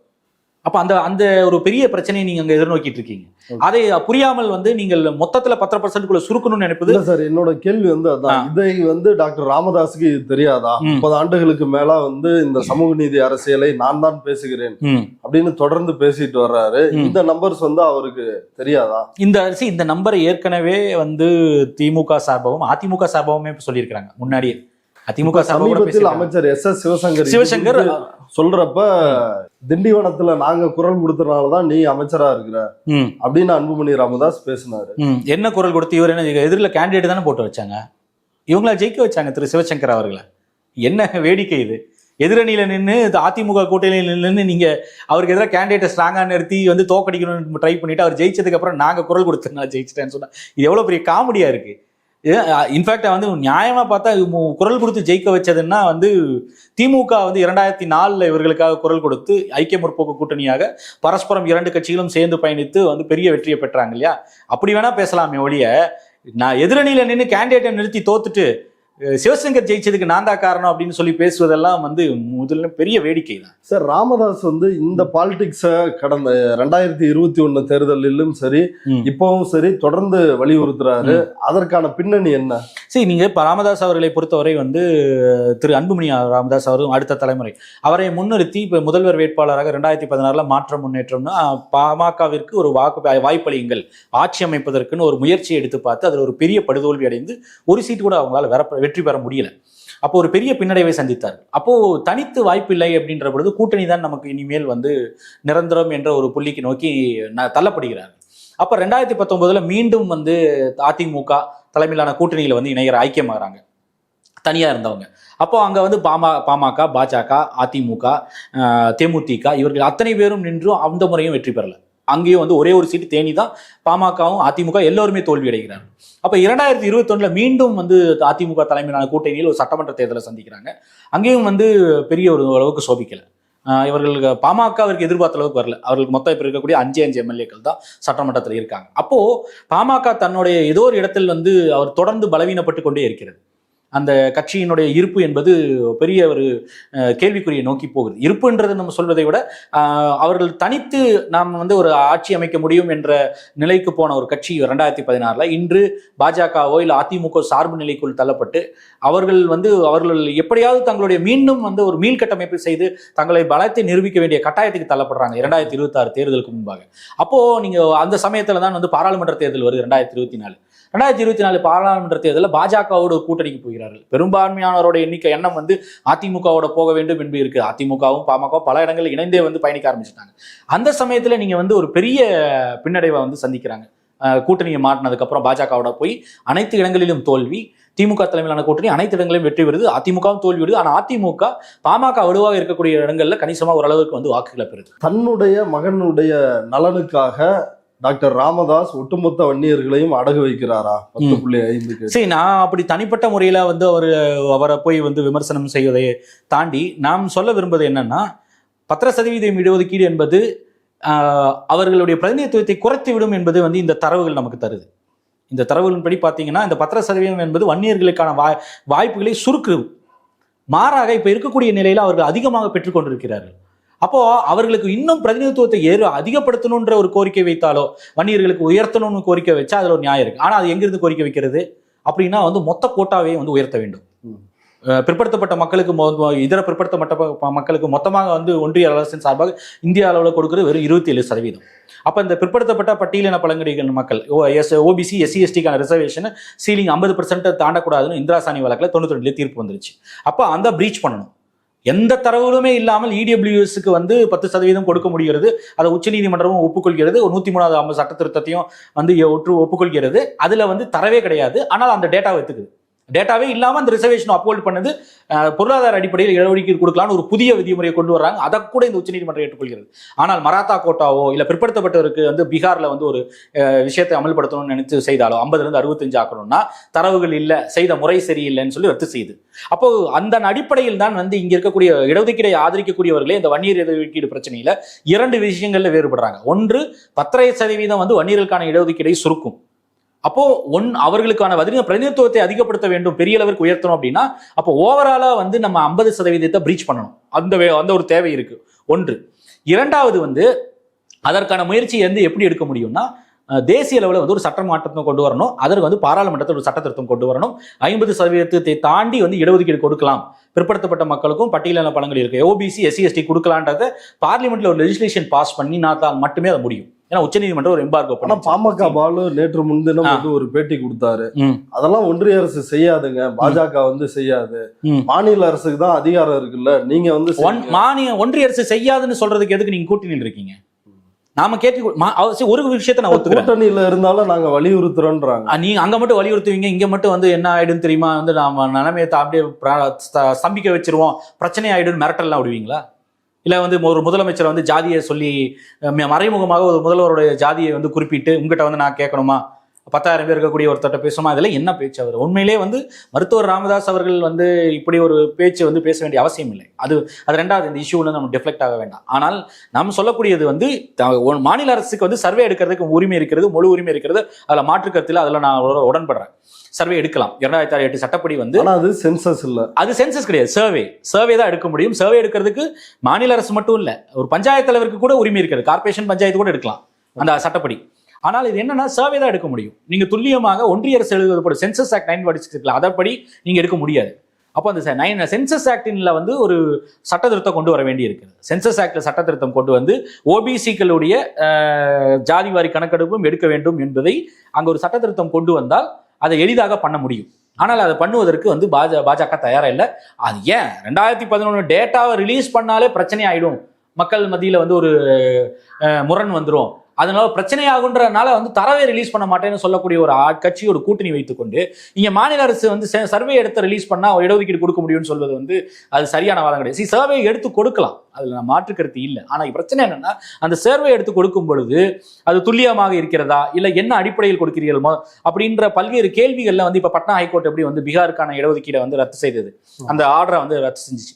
அப்ப அந்த ஒரு பெரிய பிரச்சனையை நீங்க அங்க எதிர்நோக்கிட்டு இருக்கீங்க. அதை புரியாமல் வந்து நீங்கள் மொத்தத்துல 10%க்குள்ள சுருக்கணும்னு நினைப்பது. சார், என்னோட கேள்வி வந்து அதான், இதை வந்து டாக்டர் ராமதாஸுக்கு இது தெரியாதா? 30 ஆண்டுகளுக்கு மேல வந்து இந்த சமூக நீதி அரசியலை நான் தான் பேசுகிறேன் அப்படின்னு தொடர்ந்து பேசிட்டு வர்றாரு. இந்த நம்பர்ஸ் வந்து அவருக்கு தெரியாதா? இந்த நம்பரை ஏற்கனவே வந்து திமுக சார்பாகவும் அதிமுக சார்பாகவுமே சொல்லியிருக்கிறாங்க முன்னாடியே. அதிமுக சமீபத்தில் அமைச்சர் எஸ் சிவசங்கர் சொல்றப்ப திண்டிவனத்துல நாங்க குரல் கொடுத்தனாலதான் நீ அமைச்சரா இருக்கிற அப்படின்னு அன்புமணி ராமதாஸ் பேசினாரு. என்ன குரல் கொடுத்து இவர் என்ன எதிரில் கேண்டிடேட் தானே போட்டு வச்சாங்க, இவங்கள ஜெயிக்க வச்சாங்க திரு சிவசங்கர் அவர்களை. என்ன வேடிக்கை இது! எதிரணியில நின்று அதிமுக கூட்டணியில நின்று நீங்க அவருக்கு எதிராக கேண்டிடேட்டை ஸ்ட்ராங்கா நிறுத்தி வந்து தோக்கடிக்கணும்னு ட்ரை பண்ணிட்டு அவர் ஜெயிச்சதுக்கு அப்புறம் நாங்க குரல் கொடுத்ததுனால ஜெயிச்சிட்டேன்னு சொன்னா இது எவ்வளவு பெரிய காமெடியா இருக்கு. இன்ஃபேக்ட் வந்து நியாயமா பார்த்தா குரல் கொடுத்து ஜெயிக்க வச்சதுன்னா வந்து திமுக வந்து 2004 இவர்களுக்காக குரல் கொடுத்து ஐக்கிய முற்போக்கு கூட்டணியாக பரஸ்பரம் 2 கட்சிகளும் சேர்ந்து பயணித்து வந்து பெரிய வெற்றியை பெற்றாங்க இல்லையா. அப்படி வேணா பேசலாமே ஒழிய, நான் எதிரணியில நின்று கேண்டிடேட்டை நிறுத்தி தோத்துட்டு சிவசங்கர் ஜெயிச்சதுக்கு நான் தான் காரணம் அப்படின்னு சொல்லி பேசுவதெல்லாம் வந்து முதல்ல பெரிய வேடிக்கை தான். சார், ராமதாஸ் வந்து இந்த பாலிடிக்ஸை கடந்த 2021 தேர்தலிலும் சரி இப்பவும் சரி தொடர்ந்து வலியுறுத்துறாரு. அதற்கான பின்னணி என்ன? நீங்க இப்ப ராமதாஸ் அவர்களை பொறுத்தவரை வந்து திரு அன்புமணி ராமதாஸ் அவரும் அடுத்த தலைமுறை அவரை முன்னிறுத்தி இப்ப முதல்வர் வேட்பாளராக 2016 மாற்றம் முன்னேற்றம்னு பாமகவிற்கு ஒரு வாய்ப்பளியுங்கள், ஆட்சி அமைப்பதற்குன்னு ஒரு முயற்சியை எடுத்து பார்த்து அதில் ஒரு பெரிய படுதோல்வி அடைந்து ஒரு சீட்டு கூட அவங்களால வெற்றி பெற முடியல. அப்போ ஒரு பெரிய பின்னடைவை சந்தித்தார். அப்போ தனித்து வாய்ப்பில்லை அப்படின்ற பொழுது கூட்டணி தான் நமக்கு இனிமேல் வந்து நிரந்தரம் என்ற ஒரு புள்ளிக்கு நோக்கி தள்ளப்படுகிறார். அப்ப 2019 மீண்டும் வந்து அதிமுக தலைமையிலான கூட்டணியில வந்து இணைகிற ஐக்கியமாகறாங்க தனியா இருந்தவங்க. அப்போ அங்க வந்து பாமக, பாஜக, அதிமுக, தேமுதிக இவர்கள் அத்தனை பேரும் நின்றும் அந்த முறையும் வெற்றி பெறல. அங்கேயும் வந்து ஒரே ஒரு சீட்டு தேனி தான் பாமகவும் அதிமுக எல்லோருமே தோல்வி அடைகிறாங்க. அப்ப 2021 மீண்டும் வந்து அதிமுக தலைமையிலான கூட்டணியில் ஒரு சட்டமன்ற தேர்தலை சந்திக்கிறாங்க. அங்கேயும் வந்து பெரிய ஒரு அளவுக்கு சோபிக்கல. இவர்களுக்கு பாமகவிற்கு எதிர்பார்த்த அளவுக்கு வரல. அவர்களுக்கு மொத்தம் இப்ப இருக்கக்கூடிய 5 எம்எல்ஏக்கள் தான் சட்டமன்றத்தில் இருக்காங்க. அப்போ பாமக தன்னுடைய ஏதோ ஒரு இடத்தில் வந்து அவர் தொடர்ந்து பலவீனப்பட்டு கொண்டே இருக்கிறது. அந்த கட்சியினுடைய இருப்பு என்பது பெரிய ஒரு கேள்விக்குறியை நோக்கி போகுது. இருப்புன்றது நம்ம சொல்வதை விட அவர்கள் தனித்து நாம் வந்து ஒரு ஆட்சி அமைக்க முடியும் என்ற நிலைக்கு போன ஒரு கட்சி 2016 இன்று பாஜகவோ இல்லை அதிமுக சார்பு நிலைக்குள் தள்ளப்பட்டு அவர்கள் எப்படியாவது தங்களுடைய மீண்டும் வந்து ஒரு மீள்கட்டமைப்பு செய்து தங்களை பலத்தை நிரூபிக்க வேண்டிய கட்டாயத்துக்கு தள்ளப்படுறாங்க 2026 தேர்தலுக்கு முன்பாக. அப்போ நீங்க அந்த சமயத்துல தான் வந்து பாராளுமன்ற தேர்தல் வருது 2024. 2024 பாராளுமன்ற தேர்தலில் பாஜகவோட கூட்டணிக்கு போகிறார்கள். பெரும்பான்மையானவரோட எண்ணிக்கை எண்ணம் வந்து அதிமுகவோட போக வேண்டும் என்று இருக்கு. அதிமுகவும் பாமக பல இடங்களில் இணைந்தே வந்து பயணிக்க ஆரம்பிச்சுட்டாங்க. அந்த சமயத்துல நீங்க வந்து ஒரு பெரிய பின்னடைவை வந்து சந்திக்கிறாங்க. கூட்டணியை மாட்டினதுக்கு அப்புறம் பாஜகவோட போய் அனைத்து இடங்களிலும் தோல்வி. திமுக தலைமையிலான கூட்டணி அனைத்து இடங்களிலும் வெற்றி பெறுது. அதிமுகவும் தோல்வி விடுது. ஆனா அதிமுக பாமக வலுவாக இருக்கக்கூடிய இடங்கள்ல கணிசமா ஓரளவுக்கு வந்து வாக்குகளை பெறுது. தன்னுடைய மகனுடைய நலனுக்காக டாக்டர் ராமதாஸ் ஒட்டுமொத்த வன்னியர்களையும் அடகு வைக்கிறாரா? 10.5. சரி, நான் அப்படி தனிப்பட்ட முறையில வந்து அவரை போய் வந்து விமர்சனம் செய்வதை தாண்டி நாம் சொல்ல விரும்புவது என்னன்னா, 10% இடஒதுக்கீடு என்பது அவர்களுடைய பிரதிநிதித்துவத்தை குறைத்து விடும் என்பது வந்து இந்த தரவுகள் நமக்கு தருது. இந்த தரவுகளின்படி பார்த்தீங்கன்னா இந்த 10% என்பது வன்னியர்களுக்கான வாய்ப்புகளை சுருக்குது. மாறாக இப்ப இருக்கக்கூடிய நிலையில அவர்கள் அதிகமாக பெற்றுக்கொண்டிருக்கிறார்கள். அப்போ அவர்களுக்கு இன்னும் பிரதிநிதித்துவத்தை அதிகப்படுத்தணுன்ற ஒரு கோரிக்கை வைத்தாலோ, வன்னியர்களுக்கு உயர்த்தணும்னு கோரிக்கை வச்சா அதுல ஒரு நியாயம் இருக்கு. ஆனா அது எங்கிருந்து கோரிக்கை வைக்கிறது அப்படின்னா வந்து மொத்த கோட்டாவே வந்து உயர்த்த வேண்டும். பிற்படுத்தப்பட்ட மக்களுக்கு இதர பிற்படுத்தப்பட்ட மக்களுக்கு மொத்தமாக வந்து ஒன்றிய அரசின் சார்பாக இந்திய அளவில் கொடுக்கிறது வெறும் 27%. அப்ப இந்த பிற்படுத்தப்பட்ட பட்டியலின பழங்குடிகள் மக்கள் ஓபிசி எஸ்சி எஸ்டிக்கான ரிசர்வேஷன் சீலிங் 50% தாண்டக்கூடாதுன்னு இந்திராசாணி வழக்கில் 92 தீர்ப்பு வந்துருச்சு. அப்ப அந்த பிரீச் பண்ணணும். எந்த தரவுகளுமே இல்லாமல் இடபிள்யூஎஸ்க்கு வந்து 10% கொடுக்க முடிகிறது. அதை உச்சநீதிமன்றமும் ஒப்புக்கொள்கிறது. 103வது சட்ட திருத்தத்தையும் வந்து ஒப்புக்கொள்கிறது. அதுல வந்து தரவே கிடையாது. ஆனால் அந்த டேட்டாவை எடுத்துக்குது. டேட்டாவே இல்லாம அந்த ரிசர்வேஷன் அப்போல்ட் பண்ணது பொருளாதார அடிப்படையில் இடஒதுக்கீடு கொடுக்கலாம்னு ஒரு புதிய விதிமுறையை கொண்டு வர்றாங்க. அதை கூட இந்த உச்சநீதிமன்றம் ஏற்றுக்கொள்கிறது. ஆனால் மராத்தா கோட்டாவோ இல்ல பிற்படுத்தப்பட்டவருக்கு வந்து பீகார்ல வந்து ஒரு விஷயத்தை அமல்படுத்தணும்னு நினைச்சு செய்தாலோ 50ல 65 ஆக்கணும்னா தரவுகள் இல்ல, செய்த முறை சரியில்லைன்னு சொல்லி ரத்து செய்யுது. அப்போ அந்த அடிப்படையில் தான் வந்து இங்க இருக்கக்கூடிய இடஒதுக்கீடை ஆதரிக்கக்கூடியவர்களே இந்த வன்னியர் இடஒதுக்கீடு பிரச்சனையில 2 விஷயங்கள்ல வேறுபடுறாங்க. ஒன்று 10% வந்து வன்னியர்களுக்கான இடஒதுக்கீடை சுருக்கும். அப்போ அவர்களுக்கான பிரதிநிதித்துவத்தை அதிகப்படுத்த வேண்டும், பெரிய அளவிற்கு உயர்த்தணும் அப்படின்னா அப்போ ஓவராலா வந்து நம்ம 50% பிரீச் பண்ணணும். அந்த ஒரு தேவை இருக்கு. ஒன்று. இரண்டாவது வந்து அதற்கான முயற்சி வந்து எப்படி எடுக்க முடியும்னா, தேசிய அளவில் வந்து ஒரு சட்ட மாற்றத்தை கொண்டு வரணும். அதற்கு வந்து பாராளுமன்றத்தில் ஒரு சட்ட திருத்தம் கொண்டு வரணும். 50% தாண்டி வந்து இடஒதுக்கீடு கொடுக்கலாம். பிற்படுத்தப்பட்ட மக்களுக்கும் பட்டியலின பழங்குடி இருக்கு ஓபிசி எஸ்சி எஸ்டி கொடுக்கலான்றத பார்லிமெண்ட்ல ஒரு லெஜிஸ்லேஷன் பாஸ் பண்ணி மட்டுமே அது முடியும். ஏன்னா உச்சநீதிமன்றம் ஒரு எம்பார்கோ பண்ண. பாமக பாலு நேற்று முன்தினம் வந்து ஒரு பேட்டி கொடுத்தாரு. அதெல்லாம் ஒன்றிய அரசு செய்யாதுங்க, பாஜக வந்து செய்யாது, மாநில அரசுக்கு தான் அதிகாரம் இருக்குல்ல, நீங்க வந்து ஒன்றிய அரசு செய்யாதுன்னு சொல்றதுக்கு எதுக்கு நீங்க கூட்டி நின்று இருக்கீங்க? நாம கேட்டு ஒரு விஷயத்தை நான் கூட்டணியில இருந்தாலும் நாங்க வலியுறுத்துறோம்ன்றாங்க. நீங்க அங்க மட்டும் வலியுறுத்துவீங்க, இங்க மட்டும் வந்து என்ன ஆயிடும் தெரியுமா, வந்து நாம நிலைமையை அப்படியே ஸ்தம்பிக்க வச்சிருவோம், பிரச்சனை ஆயிடும் மிரட்டல்லாம் விடுவீங்களா? இல்ல வந்து ஒரு முதலமைச்சர் வந்து ஜாதியை சொல்லி மறைமுகமாக ஒரு முதல்வருடைய ஜாதியை வந்து குறிப்பிட்டு உங்ககிட்ட வந்து நான் கேட்கணுமா, 10,000 பேர் இருக்கக்கூடிய ஒருத்தட்ட பேசுமா? இதெல்லாம் என்ன பேச்சு? அவர் உண்மையிலே வந்து மருத்துவர் ராமதாஸ் அவர்கள் வந்து இப்படி ஒரு பேச்சு வந்து பேச வேண்டிய அவசியம் இல்லை. அது ரெண்டாவது, இந்த இஷ்யூல நம்ம டிஃப்ளெக்ட் ஆக வேண்டாம். ஆனால் நம்ம சொல்லக்கூடியது வந்து மாநில அரசுக்கு வந்து சர்வே எடுக்கிறதுக்கு உரிமை இருக்கிறது, முழு உரிமை இருக்கிறது. அதுல மாற்று கருத்துல அதுல நான் உடன்படுறேன். சர்வே எடுக்கலாம். 2008 சட்டப்படி வந்து அது சென்சஸ் இல்ல, அது சென்சஸ் கிடையாது, சர்வே தான் எடுக்க முடியும். சர்வே எடுக்கிறதுக்கு மாநில அரசு மட்டும் இல்ல, ஒரு பஞ்சாயத்து தலைவருக்கு கூட உரிமை இருக்கிறது. கார்பரேஷன் பஞ்சாயத்து கூட எடுக்கலாம் அந்த சட்டப்படி. ஆனால் இது என்னன்னா சர்வே தான் எடுக்க முடியும். நீங்க துல்லியமாக ஒன்றிய அரசு எழுதப்படும் சென்சஸ் ஆக்ட் 946 அதன்படி நீங்க எடுக்க முடியாது. அப்போ அந்த சென்சஸ் ஆக்டின்ல வந்து ஒரு சட்ட திருத்தம் கொண்டு வர வேண்டி இருக்குது. சென்சஸ் ஆக்ட்ல சட்ட திருத்தம் கொண்டு வந்து ஓபிசிக்களுடைய ஜாதி வாரி கணக்கெடுப்பும் எடுக்க வேண்டும் என்பதை அங்க ஒரு சட்ட திருத்தம் கொண்டு வந்தால் அதை எளிதாக பண்ண முடியும். ஆனால் அதை பண்ணுவதற்கு வந்து பாஜக தயாரா இல்லை. அது ஏன் 2011 டேட்டாவை ரிலீஸ் பண்ணாலே பிரச்சனை ஆயிடும், மக்கள் மத்தியில வந்து ஒரு முரண் வந்துடும், அதனால பிரச்சனையாகுன்றதுனால வந்து தரவே ரிலீஸ் பண்ண மாட்டேன்னு சொல்லக்கூடிய ஒரு கட்சி ஒரு கூட்டணி வைத்துக்கொண்டு இங்க மாநில அரசு வந்து சர்வே எடுத்து ரிலீஸ் பண்ணா இடஒதுக்கீடு கொடுக்க முடியும்னு சொல்வது வந்து அது சரியான வாதம் கிடையாது. சர்வே எடுத்து கொடுக்கலாம், அதுல நான் மாற்று கருத்து இல்லை. ஆனா பிரச்சனை என்னன்னா, அந்த சர்வே எடுத்து கொடுக்கும் பொழுது அது துல்லியமாக இருக்கிறதா, இல்ல என்ன அடிப்படையில் கொடுக்கிறீர்களோ அப்படின்ற பல்வேறு கேள்விகள்ல வந்து இப்ப பட்னா ஹைகோர்ட் எப்படி வந்து பீகாருக்கான இடஒதுக்கீடை வந்து ரத்து செய்தது, அந்த ஆர்டரை வந்து ரத்து செஞ்சிச்சு.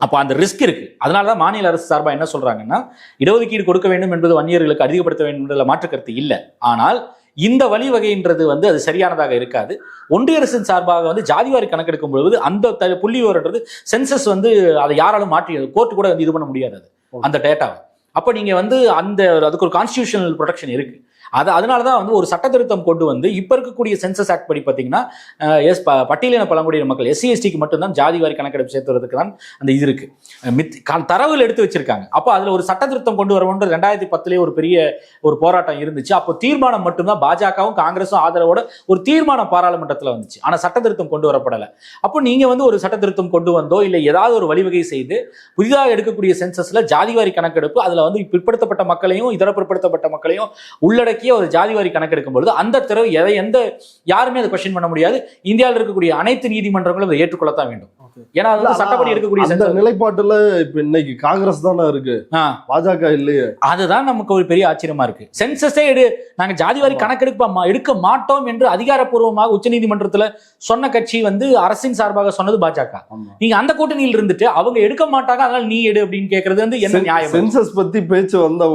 அப்போ அந்த ரிஸ்க் இருக்கு. அதனாலதான் மாநில அரசு சார்பா என்ன சொல்றாங்கன்னா, இடஒதுக்கீடு கொடுக்க வேண்டும் என்பது வன்னியர்களுக்கு அதிகப்படுத்த வேண்டும் என்பதில் மாற்று கருத்து இல்லை. ஆனால் இந்த வழிவகைன்றது வந்து அது சரியானதாக இருக்காது. ஒன்றிய அரசின் சார்பாக வந்து ஜாதிவாரி கணக்கெடுக்கும் பொழுது அந்த புள்ளி விவரன்றது சென்சஸ் வந்து அதை யாராலும் மாற்றி கோர்ட்டு கூட வந்து இது பண்ண முடியாது அந்த டேட்டாவை. அப்ப நீங்க வந்து அதுக்கு ஒரு கான்ஸ்டிடியூஷனல் ப்ரொடெக்ஷன் இருக்கு. அதனாலதான் வந்து ஒரு சட்ட திருத்தம் கொண்டு வந்து இப்ப இருக்கக்கூடிய சென்சஸ் ஆக்ட் படி பாத்தீங்கன்னா பட்டியலின பழங்குடியின மக்கள் SC STக்கு மட்டும்தான் ஜாதி வாரி கணக்கெடுப்பு சேர்த்துறதுக்கு தான் அந்த இது இருக்கு. தரவுகள் எடுத்து வச்சிருக்காங்க. அப்போ அதுல ஒரு சட்ட திருத்தம் கொண்டு வரணும்னு 2010 ஒரு பெரிய ஒரு போராட்டம் இருந்துச்சு. அப்போ தீர்மானம் மட்டும்தான் பாஜகவும் காங்கிரஸும் ஆதரவோட ஒரு தீர்மானம் பாராளுமன்றத்தில் வந்துச்சு. ஆனா சட்ட திருத்தம் கொண்டு வரப்படலை. அப்போ நீங்க வந்து ஒரு சட்ட திருத்தம் கொண்டு வந்தோ இல்லை ஏதாவது ஒரு வழிவகை செய்து புதிதாக எடுக்கக்கூடிய சென்சஸ்ல ஜாதிவாரி கணக்கெடுப்பு அதுல வந்து பிற்படுத்தப்பட்ட மக்களையும் இதர பிற்படுத்தப்பட்ட மக்களையும் உள்ளடக்கிய ஒரு ஜாதிவாரி கணக்கெடுக்கும் பொழுது அந்த தரவு எந்த யாருமே அதை கொஸ்டின் பண்ண முடியாது. இந்தியாவில் இருக்கக்கூடிய அனைத்து நீதிமன்றங்களும் அதை ஏற்றுக்கொள்ளத்தான் வேண்டும். ஏன்னா அது சட்டப்படி இருக்கக்கூடிய அந்த நிலைப்பாட்டுல இப்ப இன்னைக்கு காங்கிரஸ் தானே இருக்கு, பாஜக இல்லையே. அதுதான் நமக்கு ஒரு பெரிய ஆச்சரியமா இருக்கு. சென்சஸே நாங்க ஜாதிவாரி எடுக்க மாட்டோம் என்று அதிகாரப்பூர்வமாக உச்சநீதிமன்றத்துல சொன்ன கட்சி வந்து அரசின் சார்பாக சொன்னது பாஜக. நீங்க அந்த கூட்டணியில் இருந்துட்டு அவங்க எடுக்க மாட்டாங்க அதனால நீ எடு அப்படின்னு கேக்குறது வந்து என்ன நியாயம்? சென்சஸ் பத்தி பேச்சு வந்த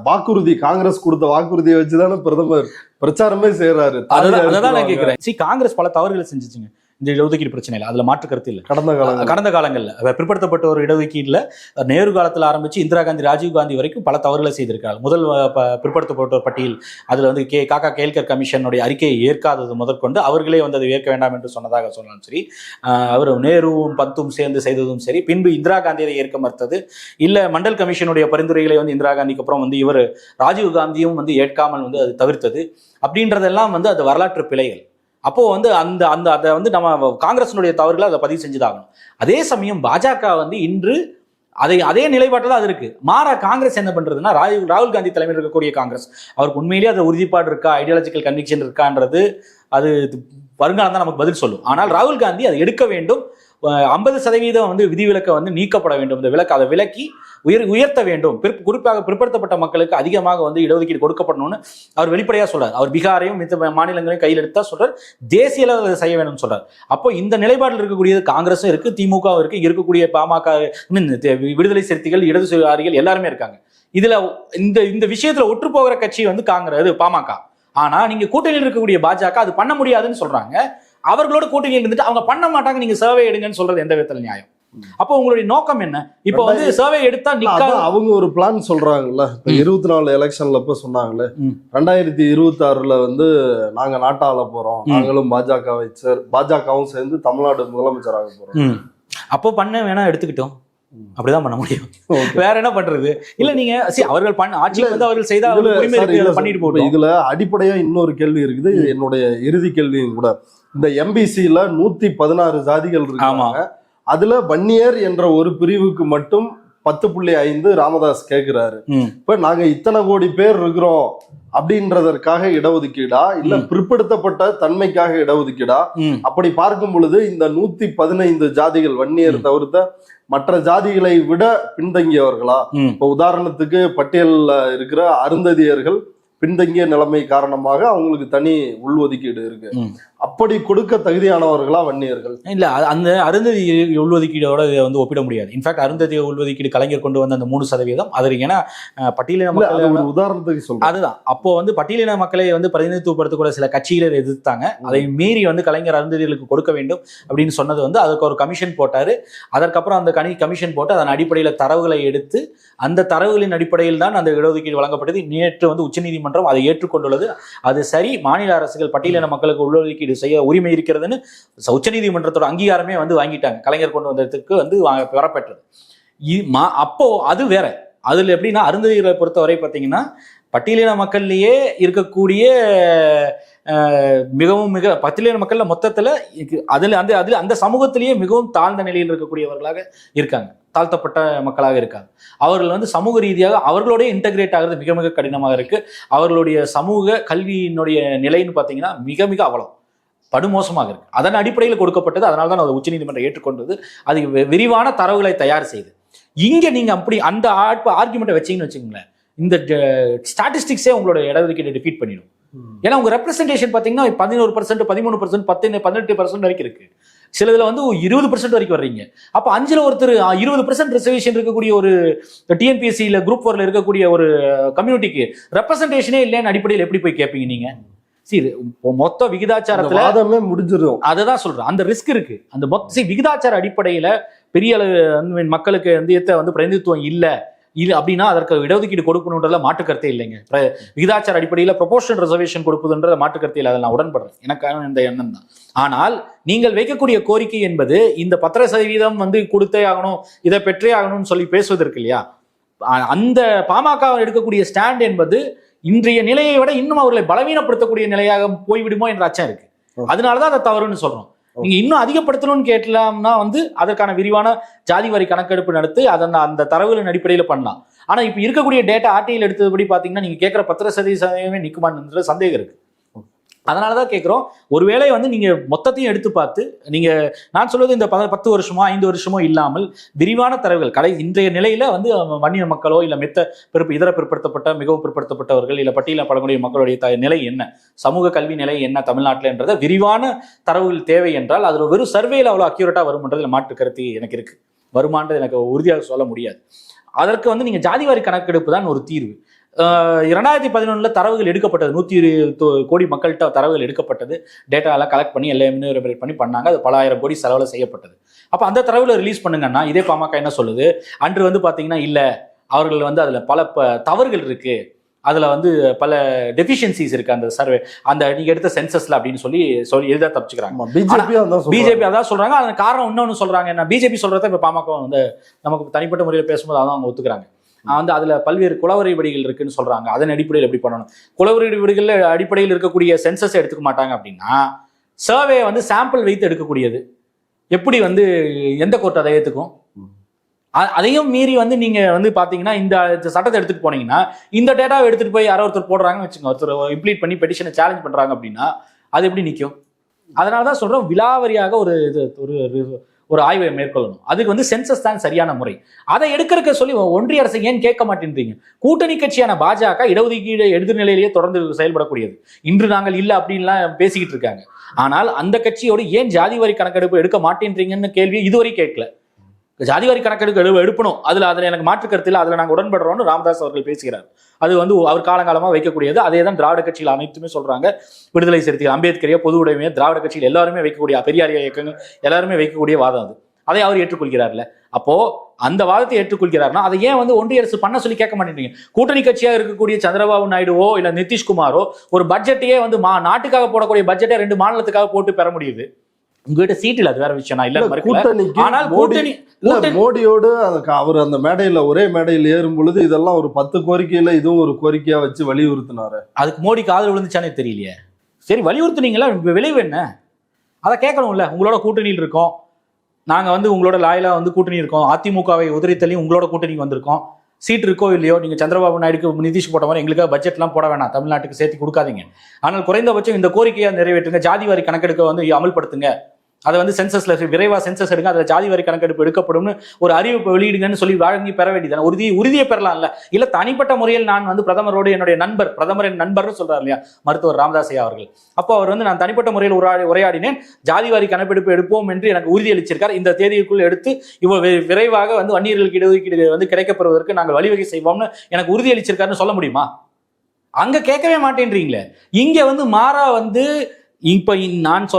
வாக்குறுதி, காங்கிரஸ் கொடுத்த வாக்குறுதியை வச்சுதானே பிரதமர் பிரச்சாரமே செய்யறாரு. அதான் நான் கேக்குறேன். காங்கிரஸ் பல தவறுகளை செஞ்சுச்சுங்க இந்த இடஒதுக்கீடு பிரச்சனை இல்லை, அதுல மாற்று கருத்து இல்லை. கடந்த காலங்கள்ல பிற்படுத்தப்பட்ட ஒரு இடஒதுக்கீடுல நேரு காலத்துல ஆரம்பிச்சு இந்திரா காந்தி, ராஜீவ் காந்தி வரைக்கும் பல தவறுகளை செய்திருக்காங்க. முதல் பிற்படுத்தப்பட்டோர் பட்டியல் அதுல வந்து காக்கா கேல்கர் கமிஷனுடைய அறிக்கையை ஏற்காதது முதற்கொண்டு அவர்களே வந்து அதை ஏற்க வேண்டாம் என்று சொன்னதாக சொன்னாலும் சரி, அவர் நேருவும் பந்தும் சேர்ந்து செய்ததும் சரி, பின்பு இந்திரா காந்தி அதை ஏற்க மறுத்தது, இல்ல மண்டல் கமிஷனுடைய பரிந்துரைகளை வந்து இந்திரா காந்திக்கு அப்புறம் வந்து இவர் ராஜீவ் காந்தியும் வந்து ஏற்காமல் வந்து அது தவிர்த்தது அப்படின்றதெல்லாம் வந்து அது வரலாற்று பிழைகள். அப்போ வந்து அதை வந்து நம்ம காங்கிரசினுடைய தவறுகளை அதை பதிவு செஞ்சுதாகணும். அதே சமயம் பாஜக வந்து இன்று அதே நிலைப்பாட்டில் அது இருக்கு. மாறா காங்கிரஸ் என்ன பண்றதுன்னா, ராகுல் காந்தி தலைமையில் இருக்கக்கூடிய காங்கிரஸ் அவருக்கு உண்மையிலேயே அது உறுதிப்பாடு இருக்கா, ஐடியாலஜிக்கல் கன்விக்ஷன் இருக்கான்றது அது வருங்காலம் தான் நமக்கு பதில் சொல்லும். ஆனால் ராகுல் காந்தி அதை எடுக்க வேண்டும். 50% வந்து விதிவிலக்கை வந்து நீக்கப்பட வேண்டும். இந்த விலக்கு அதை விலக்கி உயர்த்த வேண்டும். குறிப்பாக பிற்படுத்தப்பட்ட மக்களுக்கு அதிகமாக வந்து இடஒதுக்கீடு கொடுக்கப்படணும்னு அவர் வெளிப்படையா சொல்றார். அவர் பீகாரையும் மித்த மாநிலங்களையும் கையில் எடுத்தா சொல்றார், தேசிய அளவில் செய்ய வேண்டும் சொல்றார். அப்போ இந்த நிலைப்பாட்டில் இருக்கக்கூடியது காங்கிரஸும் இருக்கு, திமுகவும் இருக்கு, இருக்கக்கூடிய பாமக, விடுதலை சிறுத்தைகள், இடதுசாரிகள் எல்லாருமே இருக்காங்க. இதுல இந்த விஷயத்துல ஒற்று போகிற கட்சி வந்து காங்கிரஸ், பாமக. ஆனா நீங்க கூட்டணியில் இருக்கக்கூடிய பாஜக அது பண்ண முடியாதுன்னு சொல்றாங்க. அவர்களோட கூட்டணியில் இருந்துட்டு அவங்க பண்ண மாட்டாங்க, நீங்க சர்வே எடுங்கன்னு சொல்றது எந்த விதத்துல நியாயம்? அப்போ உங்களுடைய நோக்கம் என்ன? இப்போ வந்து சர்வே எடுத்தா நிக்காது. அவங்க ஒரு பிளான் சொல்றாங்கல்ல, 24 எலெக்ஷன்ல இப்ப சொன்னாங்கல்ல, 2026 வந்து நாங்க நாட்டாள போறோம், நாங்களும் பாஜகவும் சேர்ந்து தமிழ்நாடு முதலமைச்சராக போறோம். அப்போ பண்ண வேணா எடுத்துக்கிட்டோம், அப்படிதான் பண்ண முடியும். வேற என்ன பண்றது? இல்ல நீங்க அவர்கள் ஆட்சிக்கு வந்து அவர்கள் செய்த பண்ணிட்டு போட்டோம். இதுல அடிப்படையா இன்னொரு கேள்வி இருக்குது, என்னுடைய இறுதி கேள்வியும் கூட. இந்த MBCல 116 ஜாதிகள் இருக்காங்க. அதுல வன்னியர் என்ற ஒரு பிரிவுக்கு மட்டும் 10.5 ராமதாஸ் கேட்கிறாரு. இப்ப நாங்க இத்தனை கோடி பேர் இருக்கிறோம் அப்படின்றதற்காக இடஒதுக்கீடா இல்ல பிற்படுத்தப்பட்ட தன்மைக்காக இடஒதுக்கீடா? அப்படி பார்க்கும் பொழுது இந்த 115 ஜாதிகள் வன்னியர் தவிர்த்த மற்ற ஜாதிகளை விட பின்தங்கியவர்களா? இப்ப உதாரணத்துக்கு பட்டியல்ல இருக்கிற அருந்ததியர்கள் பின்தங்கிய நிலைமை காரணமாக அவங்களுக்கு தனி உள்ஒதுக்கீடு இருக்கு. அப்படி கொடுக்க தகுதியானவர்களா வன்னியர்கள்? இல்ல, அந்த அருந்ததி உள்ஒதுக்கீடோட வந்து ஒப்பிட முடியாது. இன்ஃபேக்ட் அருந்ததி உள்ஒதுக்கீடு கலைஞர் கொண்டு வந்த அந்த 3%, அது ஏன்னா பட்டியலின மக்கள் உதாரணத்துக்கு சொல்றேன். அதுதான் அப்போ வந்து பட்டியலின மக்களை வந்து பிரதிநிதித்துவப்படுத்தக்கூடிய சில கட்சிகளை எதிர்த்தாங்க. அதை மீறி வந்து கலைஞர் அருந்ததிகளுக்கு கொடுக்க வேண்டும் அப்படின்னு சொன்னது வந்து அதுக்கு ஒரு கமிஷன் போட்டாரு. அதற்கப்புறம் அந்த கமிஷன் போட்டு அதன் அடிப்படையில் தரவுகளை எடுத்து அந்த தரவுகளின் அடிப்படையில் தான் அந்த இடஒதுக்கீடு வழங்கப்பட்டது. நேற்று வந்து உச்சநீதிமன்றம் அதை ஏற்றுக்கொண்டுள்ளது. அது சரி, மாநில அரசுகள் பட்டியலின மக்களுக்கு உள்ளொதுக்கீடு செய்ய உரிமை இருக்கிறதுன்னு உச்சநீதிமன்றத்தோட அங்கீகாரமே வந்து வாங்கிட்டாங்க. கலைஞர் கொண்டு வந்ததுக்கு வந்து பெறப்பட்டது. அப்போ அது வேற. அதுல எப்படின்னா, அருந்ததிகளை பொறுத்தவரை பார்த்தீங்கன்னா பட்டியலின மக்கள்லயே இருக்கக்கூடிய பட்டியலின மக்கள்ல மொத்தத்துல அந்த சமூகத்திலேயே மிகவும் தாழ்ந்த நிலையில் இருக்கக்கூடியவர்களாக இருக்காங்க, தாழ்த்தப்பட்ட மக்களாக இருக்காங்க. அவர்கள் வந்து சமூக ரீதியாக அவர்களோட இன்டகிரேட் ஆகிறது மிக மிக கடினமாக இருக்கு. அவர்களுடைய சமூக கல்வியினுடைய நிலைன்னு பார்த்தீங்கன்னா மிக மிக அவலம் படுமோசமாக இருக்கு. அதன் அடிப்படையில் கொடுக்கப்பட்டது. அதனால தான் உச்சநீதிமன்றம் ஏற்றுக்கொண்டது. அது விரிவான தரவுகளை தயார் செய்து. இங்க நீங்க அப்படி அந்த ஆர்குமெண்ட்டை வச்சீங்கன்னு வச்சுக்கோங்களேன், இந்த ஸ்டாட்டிஸ்டிக்ஸே உங்களோட இடஒதுக்கீடு டிஃபீட் பண்ணிடும். ஏன்னா உங்க ரெப்ரஸன்டேஷன் பார்த்தீங்கன்னா 11%, 13%, 18% வரைக்கும் இருக்கு. சிலதுல வந்து 20% வரைக்கும் வர்றீங்க. அப்ப 5ல் ஒருத்தர் 20% ரிசர்வேஷன் இருக்கக்கூடிய ஒரு TNPSCல குரூப் 4ல இருக்கக்கூடிய ஒரு கம்யூனிட்டிக்கு ரெப்ரஸன்டேஷனே இல்லைன்னு அடிப்படையில் எப்படி போய் கேட்பீங்க நீங்க? மொத்த விகிதாச்சாரத்துல முடிஞ்சிடும். அததான் சொல்றேன், அந்த ரிஸ்க் இருக்கு. அந்த மொத்த விகிதாச்சார அடிப்படையில பெரிய அளவு மக்களுக்கு வந்து பிரதிநிதித்துவம் இல்ல இது அப்படின்னா அதற்கு இடஒதுக்கீடு கொடுக்கணுன்றதுல மாற்றுக்கருத்தே இல்லைங்க. விகிதாச்சார அடிப்படையில் ப்ரொபோர்ஷனல் ரிசர்வேஷன் கொடுப்பதுன்ற மாற்றுக்கருத்தையில் அதில் நான் உடன்படுறேன். எனக்கான இந்த எண்ணம் தான். ஆனால் நீங்கள் வைக்கக்கூடிய கோரிக்கை என்பது இந்த 10% வந்து கொடுத்தே ஆகணும், இதை பெற்றே ஆகணும்னு சொல்லி பேசுவதற்கு இல்லையா, அந்த பாமக எடுக்கக்கூடிய ஸ்டாண்ட் என்பது இன்றைய நிலையை விட இன்னும் அவர்களை பலவீனப்படுத்தக்கூடிய நிலையாக போய்விடுமோ என்ற அச்சம் இருக்கு. அதனாலதான் அதை தவறுன்னு சொல்றோம். நீங்க இன்னும் அதிகப்படுத்தணும்னு கேட்கலாம்னா வந்து அதற்கான விரிவான ஜாதிவாரி கணக்கெடுப்பு நடத்தி அந்த தரவுகளின் அடிப்படையில் பண்ணலாம். ஆனா இப்ப இருக்கக்கூடிய டேட்டா ஆர்டிஐல எடுத்தபடி பாத்தீங்கன்னா நீங்க கேட்கிற 10% நிக்குமான்ற சந்தேகம் இருக்கு. அதனாலதான் கேட்கிறோம், ஒருவேளை வந்து நீங்க மொத்தத்தையும் எடுத்து பார்த்து நீங்க நான் சொல்வது இந்த 10 வருஷமோ 5 வருஷமோ இல்லாமல் விரிவான தரவுகள் இன்றைய நிலையில வந்து வன்னிய மக்களோ இல்ல இதர பிற்படுத்தப்பட்ட மிகவும் பிற்படுத்தப்பட்டவர்கள் இல்ல பட்டியல பழங்குடிய மக்களுடைய நிலை என்ன, சமூக கல்வி நிலை என்ன தமிழ்நாட்டில் என்றதை விரிவான தரவுகள் தேவை என்றால் அதுல வெறும் சர்வேல அவ்வளவு அக்யூரேட்டா வரும்ன்றதுல மாற்று கருத்து எனக்கு இருக்கு. வருமானது எனக்கு உறுதியாக சொல்ல முடியாது. அதற்கு வந்து நீங்க ஜாதிவாரி கணக்கெடுப்பு தான் ஒரு தீர்வு. 2011 தரவுகள் எடுக்கப்பட்டது, 120 கோடி மக்கள்கிட்ட தரவுகள் எடுக்கப்பட்டது, டேட்டா எல்லாம் கலெக்ட் பண்ணி எல்லாம் பண்ணி பண்ணாங்க. அது பல ஆயிரம் கோடி செலவுல செய்யப்பட்டது. அப்ப அந்த தரவுல ரிலீஸ் பண்ணுங்கன்னா இதே பாமக என்ன சொல்லுது, அன்று வந்து பாத்தீங்கன்னா இல்ல அவர்கள் வந்து அதுல பல தவறுகள் இருக்கு, அதுல வந்து பல டெஃபிஷியன்சிஸ் இருக்கு அந்த சர்வே அந்த நீங்க எடுத்த சென்சஸ்ல அப்படின்னு சொல்லி எளிதா தப்பிச்சுக்கிறாங்க. பிஜேபி அதான் சொல்றாங்க. அதன் காரணம் இன்னொன்னு சொல்றாங்க என்ன, பிஜேபி சொல்றத இப்ப பாமக வந்து நமக்கு தனிப்பட்ட முறையில் பேசும்போது அதான் அவங்க ஒத்துக்கிறாங்க. வந்து அதுல பல்வேறு குலவரை வடிகள் இருக்குன்னு சொல்றாங்க. அதன் அடிப்படையில் எப்படி பண்ணணும், குலவரை வடிகள் அடிப்படையில் இருக்கக்கூடிய சென்சஸ் எடுத்துக்க மாட்டாங்க அப்படின்னா சர்வே வந்து சாம்பிள் வைத்து எடுக்கக்கூடியது எப்படி வந்து எந்த கோர்ட் அதை ஏத்துக்கும்? அதையும் மீறி வந்து நீங்க வந்து பாத்தீங்கன்னா இந்த சட்டத்தை எடுத்துட்டு போனீங்கன்னா இந்த டேட்டாவை எடுத்துட்டு போய் யாரோ ஒருத்தர் போடுறாங்கன்னு வச்சுக்கோங்க, ஒருத்தர் இம்ப்ளீட் பண்ணி பெட்டிஷனை சேலஞ்ச் பண்றாங்க அப்படின்னா அது எப்படி நிற்கும்? அதனாலதான் சொல்றோம் விலாவரியாக ஒரு ஆய்வை மேற்கொள்ளணும். அதுக்கு வந்து சென்சஸ் தான் சரியான முறை. அதை எடுக்கிறக்க சொல்லி ஒன்றிய அரசு ஏன் கேட்க மாட்டேன்றீங்க? கூட்டணி கட்சியான பாஜக இடஒதுக்கீடு எதிர்நிலையிலேயே தொடர்ந்து செயல்படக்கூடியது. இன்று நாங்கள் இல்லை அப்படின்லாம் பேசிக்கிட்டு இருக்காங்க. ஆனால் அந்த கட்சியோடு ஏன் ஜாதிவாரி கணக்கெடுப்பு எடுக்க மாட்டேன்றீங்கன்னு கேள்வி இதுவரை கேட்கல. ஜாதிவாரி கணக்கெடுப்பு எடுப்பணும், அதுல எனக்கு மாற்று கருத்தில் அதுல நாங்கள் உடன்படுறோம்னு ராமதாஸ் அவர்கள் பேசுகிறார். அது வந்து அவர் காலங்காலமாக வைக்கக்கூடியது. அதே தான் திராவிட கட்சிகள் அனைத்துமே சொல்றாங்க. விடுதலை சிறுத்தைகள், அம்பேத்கரையோ, பொது உடைமையோ திராவிட கட்சியில் எல்லாருமே வைக்கக்கூடிய, பெரியாரிய இயக்கங்கள் எல்லாருமே வைக்கக்கூடிய வாதம் அது. அதை அவர் ஏற்றுக்கொள்கிறார்ல. அப்போ அந்த வாதத்தை ஏற்றுக்கொள்கிறார்னா அதை ஏன் வந்து ஒன்றிய அரசு பண்ண சொல்லி கேட்க மாட்டேங்கிறீங்க? கூட்டணி கட்சியாக இருக்கக்கூடிய சந்திரபாபு நாயுடுவோ இல்ல நிதிஷ்குமாரோ ஒரு பட்ஜெட்டையே வந்து நாட்டுக்காக போடக்கூடிய பட்ஜெட்டை 2 மாநிலத்துக்காக போட்டு பெற முடியுது. உங்ககிட்ட சீட் இல்ல, அது வேற விஷயம். மோடியோடு அவர் அந்த மேடையில ஒரே மேடையில் ஏறும் பொழுது இதெல்லாம் ஒரு 10 கோரிக்கையில இதுவும் ஒரு கோரிக்கையா வச்சு வலியுறுத்தினாரு. அதுக்கு மோடி காதல் விழுந்துச்சானே தெரியலையே. சரி, வலியுறுத்தினீங்களா, விளைவு என்ன அதை கேட்கணும்ல. உங்களோட கூட்டணியில் இருக்கோம், நாங்க வந்து உங்களோட லாயலா வந்து கூட்டணி இருக்கோம், அதிமுகவை உதிரித்தள்ளி உங்களோட கூட்டணிக்கு வந்திருக்கோம், சீட் இருக்கோ இல்லையோ, நீங்க சந்திரபாபு நாயுடுக்கு நிதிஷ் போட்ட மாதிரி எங்களுக்காக பட்ஜெட்லாம் போட வேணாம், தமிழ்நாட்டுக்கு சேர்த்து கொடுக்காதீங்க, ஆனால் குறைந்தபட்சம் இந்த கோரிக்கையை நிறைவேற்றுங்க, ஜாதிவாரி கணக்கெடுக்க வந்து அமல்படுத்துங்க, அதை வந்து சென்சஸ்ல விரைவா சென்சஸ் எடுங்க, அதில் ஜாதிவாரி கணக்கெடுப்பு எடுக்கப்படும்னு ஒரு அறிவிப்பு வெளியிடுங்கன்னு சொல்லி வழங்கி பெற வேண்டியதான உறுதியை பெறலாம்ல. இல்ல தனிப்பட்ட முறையில் நான் வந்து பிரதமரோடு என்னுடைய பிரதமரின் நண்பர்னு சொல்றாரு இல்லையா மருத்துவர் ராமதாஸ் ஐயா அவர்கள். அப்போ அவர் வந்து நான் தனிப்பட்ட முறையில் உரையாடினேன், ஜாதிவாரி கணக்கெடுப்பு எடுப்போம் என்று எனக்கு உறுதி அளிச்சிருக்கார். இந்த தேதிக்குள் எடுத்து இவ்வளவு விரைவாக வந்து வன்னியர்களுக்கு இடஒதுக்கீடு வந்து கிடைக்கப்படுவதற்கு நாங்கள் வழிவகை செய்வோம்னு எனக்கு உறுதி அளிச்சிருக்காருன்னு சொல்ல முடியுமா? அங்க கேட்கவே மாட்டேன்றீங்களே. இங்க வந்து மாறா வந்து இப்ப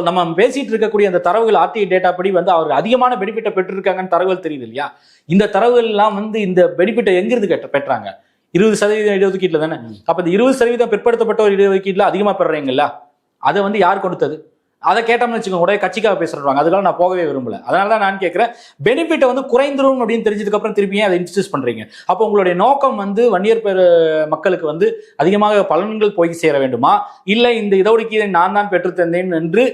நம்ம பேசிட்டு இருக்கக்கூடிய அந்த தரவுகள் ஆர்டிஐ டேட்டா படி வந்து அவர் அதிகமான பெனிஃபிட்டை பெற்றிருக்காங்கன்னு தரவுகள் தெரியுது இல்லையா? இந்த தரவுகள் எல்லாம் வந்து இந்த பெனிஃபிட்டை எங்கிருந்து பெற்றாங்க? 20% இடஒதுக்கீட்டுல தானே. அப்ப இந்த 20% பிற்படுத்தப்பட்ட ஒரு இடஒதுக்கீட்டுல அதிகமா பெறீங்கல்ல, அதை வந்து யார் கொடுத்தது? அதை கேட்டோம்னு வச்சுக்கோங்க, உடைய கட்சிக்காக பேசுறாங்க. அதுக்காக நான் போகவே விரும்பல. அதனாலதான் நான் கேட்கிறேன், பெனிஃபிட்டை வந்து குறைந்துரும் அப்படின்னு தெரிஞ்சதுக்கு அப்புறம் திருப்பியே அதை இன்ஸ்டியூஸ் பண்றீங்க. அப்போ உங்களுடைய நோக்கம் வந்து வன்னியர் மக்களுக்கு வந்து அதிகமாக பலன்கள் போய் சேர வேண்டுமா, இல்லை இந்த இடஒதுக்கீடை நான் தான் பெற்று தந்தேன் என்று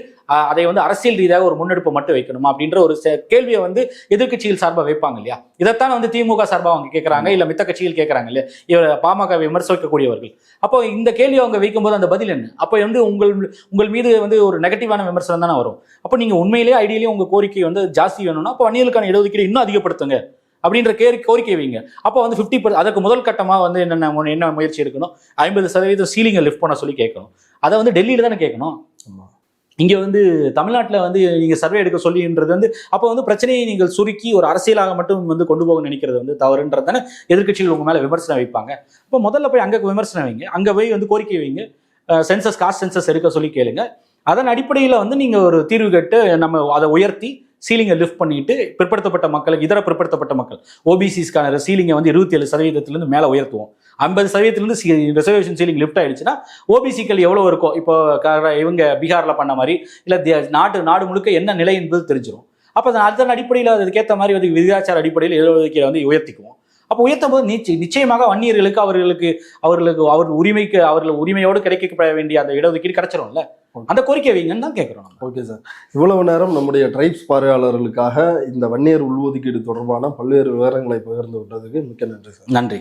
அதை வந்து அரசியல் ரீதியாக ஒரு முன்னெடுப்பை மட்டும் வைக்கணுமா அப்படின்ற ஒரு கேள்வியை வந்து எதிர்கட்சிகள் சார்பாக வைப்பாங்க இல்லையா? இதைத்தான் வந்து திமுக சார்பாக அவங்க கேட்கறாங்க, இல்ல மித்த கட்சிகள் கேட்கறாங்க இல்லையா, இவர் பாமக விமர்சிக்கக்கூடியவர்கள். அப்போ இந்த கேள்வியை அவங்க வைக்கும்போது அந்த பதில் என்ன? அப்போ வந்து உங்கள் மீது வந்து ஒரு நெகட்டிவான விமர்சனம் தானே வரும். அப்போ நீங்க உண்மையிலேயே ஐடியலி உங்க கோரிக்கை வந்து ஜாஸ்தி வேணும்னா அப்போ வன்னியர்களுக்கான இடஒதுக்கீடு இன்னும் அதிகப்படுத்துங்க அப்படின்ற கோரிக்கை வைங்க. அப்போ வந்து 50%, அதுக்கு முதல் கட்டமாக வந்து என்ன முயற்சி எடுக்கணும், 50% சீலிங்கை லிஃப்ட் பண்ண சொல்லி கேட்கணும். அதை வந்து டெல்லியில தானே கேட்கணும். இங்க வந்து தமிழ்நாட்டில் வந்து நீங்க சர்வே எடுக்க சொல்லின்றது வந்து அப்போ வந்து பிரச்சனையை நீங்கள் சுருக்கி ஒரு அரசியலாக மட்டும் வந்து கொண்டு போக நினைக்கிறது வந்து தவறுன்றதானே எதிர்கட்சிகள் உங்க மேல விமர்சனம் வைப்பாங்க. இப்போ முதல்ல போய் அங்க விமர்சனம் வைங்க, அங்க போய் வந்து கோரிக்கை வைங்க, காஸ்ட் சென்சஸ் எடுக்க சொல்லி கேளுங்க. அதன் அடிப்படையில் வந்து நீங்க ஒரு தீர்வு கேட்டு நம்ம அதை உயர்த்தி சீலிங்கை லிஃப்ட் பண்ணிட்டு பிற்படுத்தப்பட்ட மக்களுக்கு இதர பிற்படுத்தப்பட்ட மக்கள் ஓபிசிஸ்க்கான சீலிங்கை வந்து 27% மேலே உயர்த்துவோம். 50% ரிசர்வேஷன் சீலிங் லிஃப்ட் ஆயிடுச்சுன்னா ஓபிசிக்கள் எவ்வளோ இருக்கும், இப்போ இவங்க பீகாரில் பண்ண மாதிரி இல்லை நாடு முழுக்க என்ன நிலை என்பது தெரிஞ்சிடும். அப்போ அதன் அடிப்படையில் அதுக்கேற்ற மாதிரி வந்து விகிதாச்சார அடிப்படையில் இடஒதுக்கீடு வந்து உயர்த்திக்குவோம். அப்போ உயர்த்தும் போது நிச்சயமாக வன்னியர்களுக்கு அவர்கள் உரிமையோடு கிடைக்கப்பட வேண்டிய அந்த இடஒதுக்கீடு கிடைச்சிரும்ல. அந்த கோரிக்கை வைங்கன்னு தான் கேட்குறோம். ஓகே சார், இவ்வளவு நேரம் நம்முடைய ட்ரைப்ஸ் பார்வையாளர்களுக்காக இந்த வன்னியர் உள்ஒதுக்கீடு தொடர்பான பல்வேறு விவரங்களை பகிர்ந்து விட்டதுக்கு மிக்க நன்றி சார். நன்றி.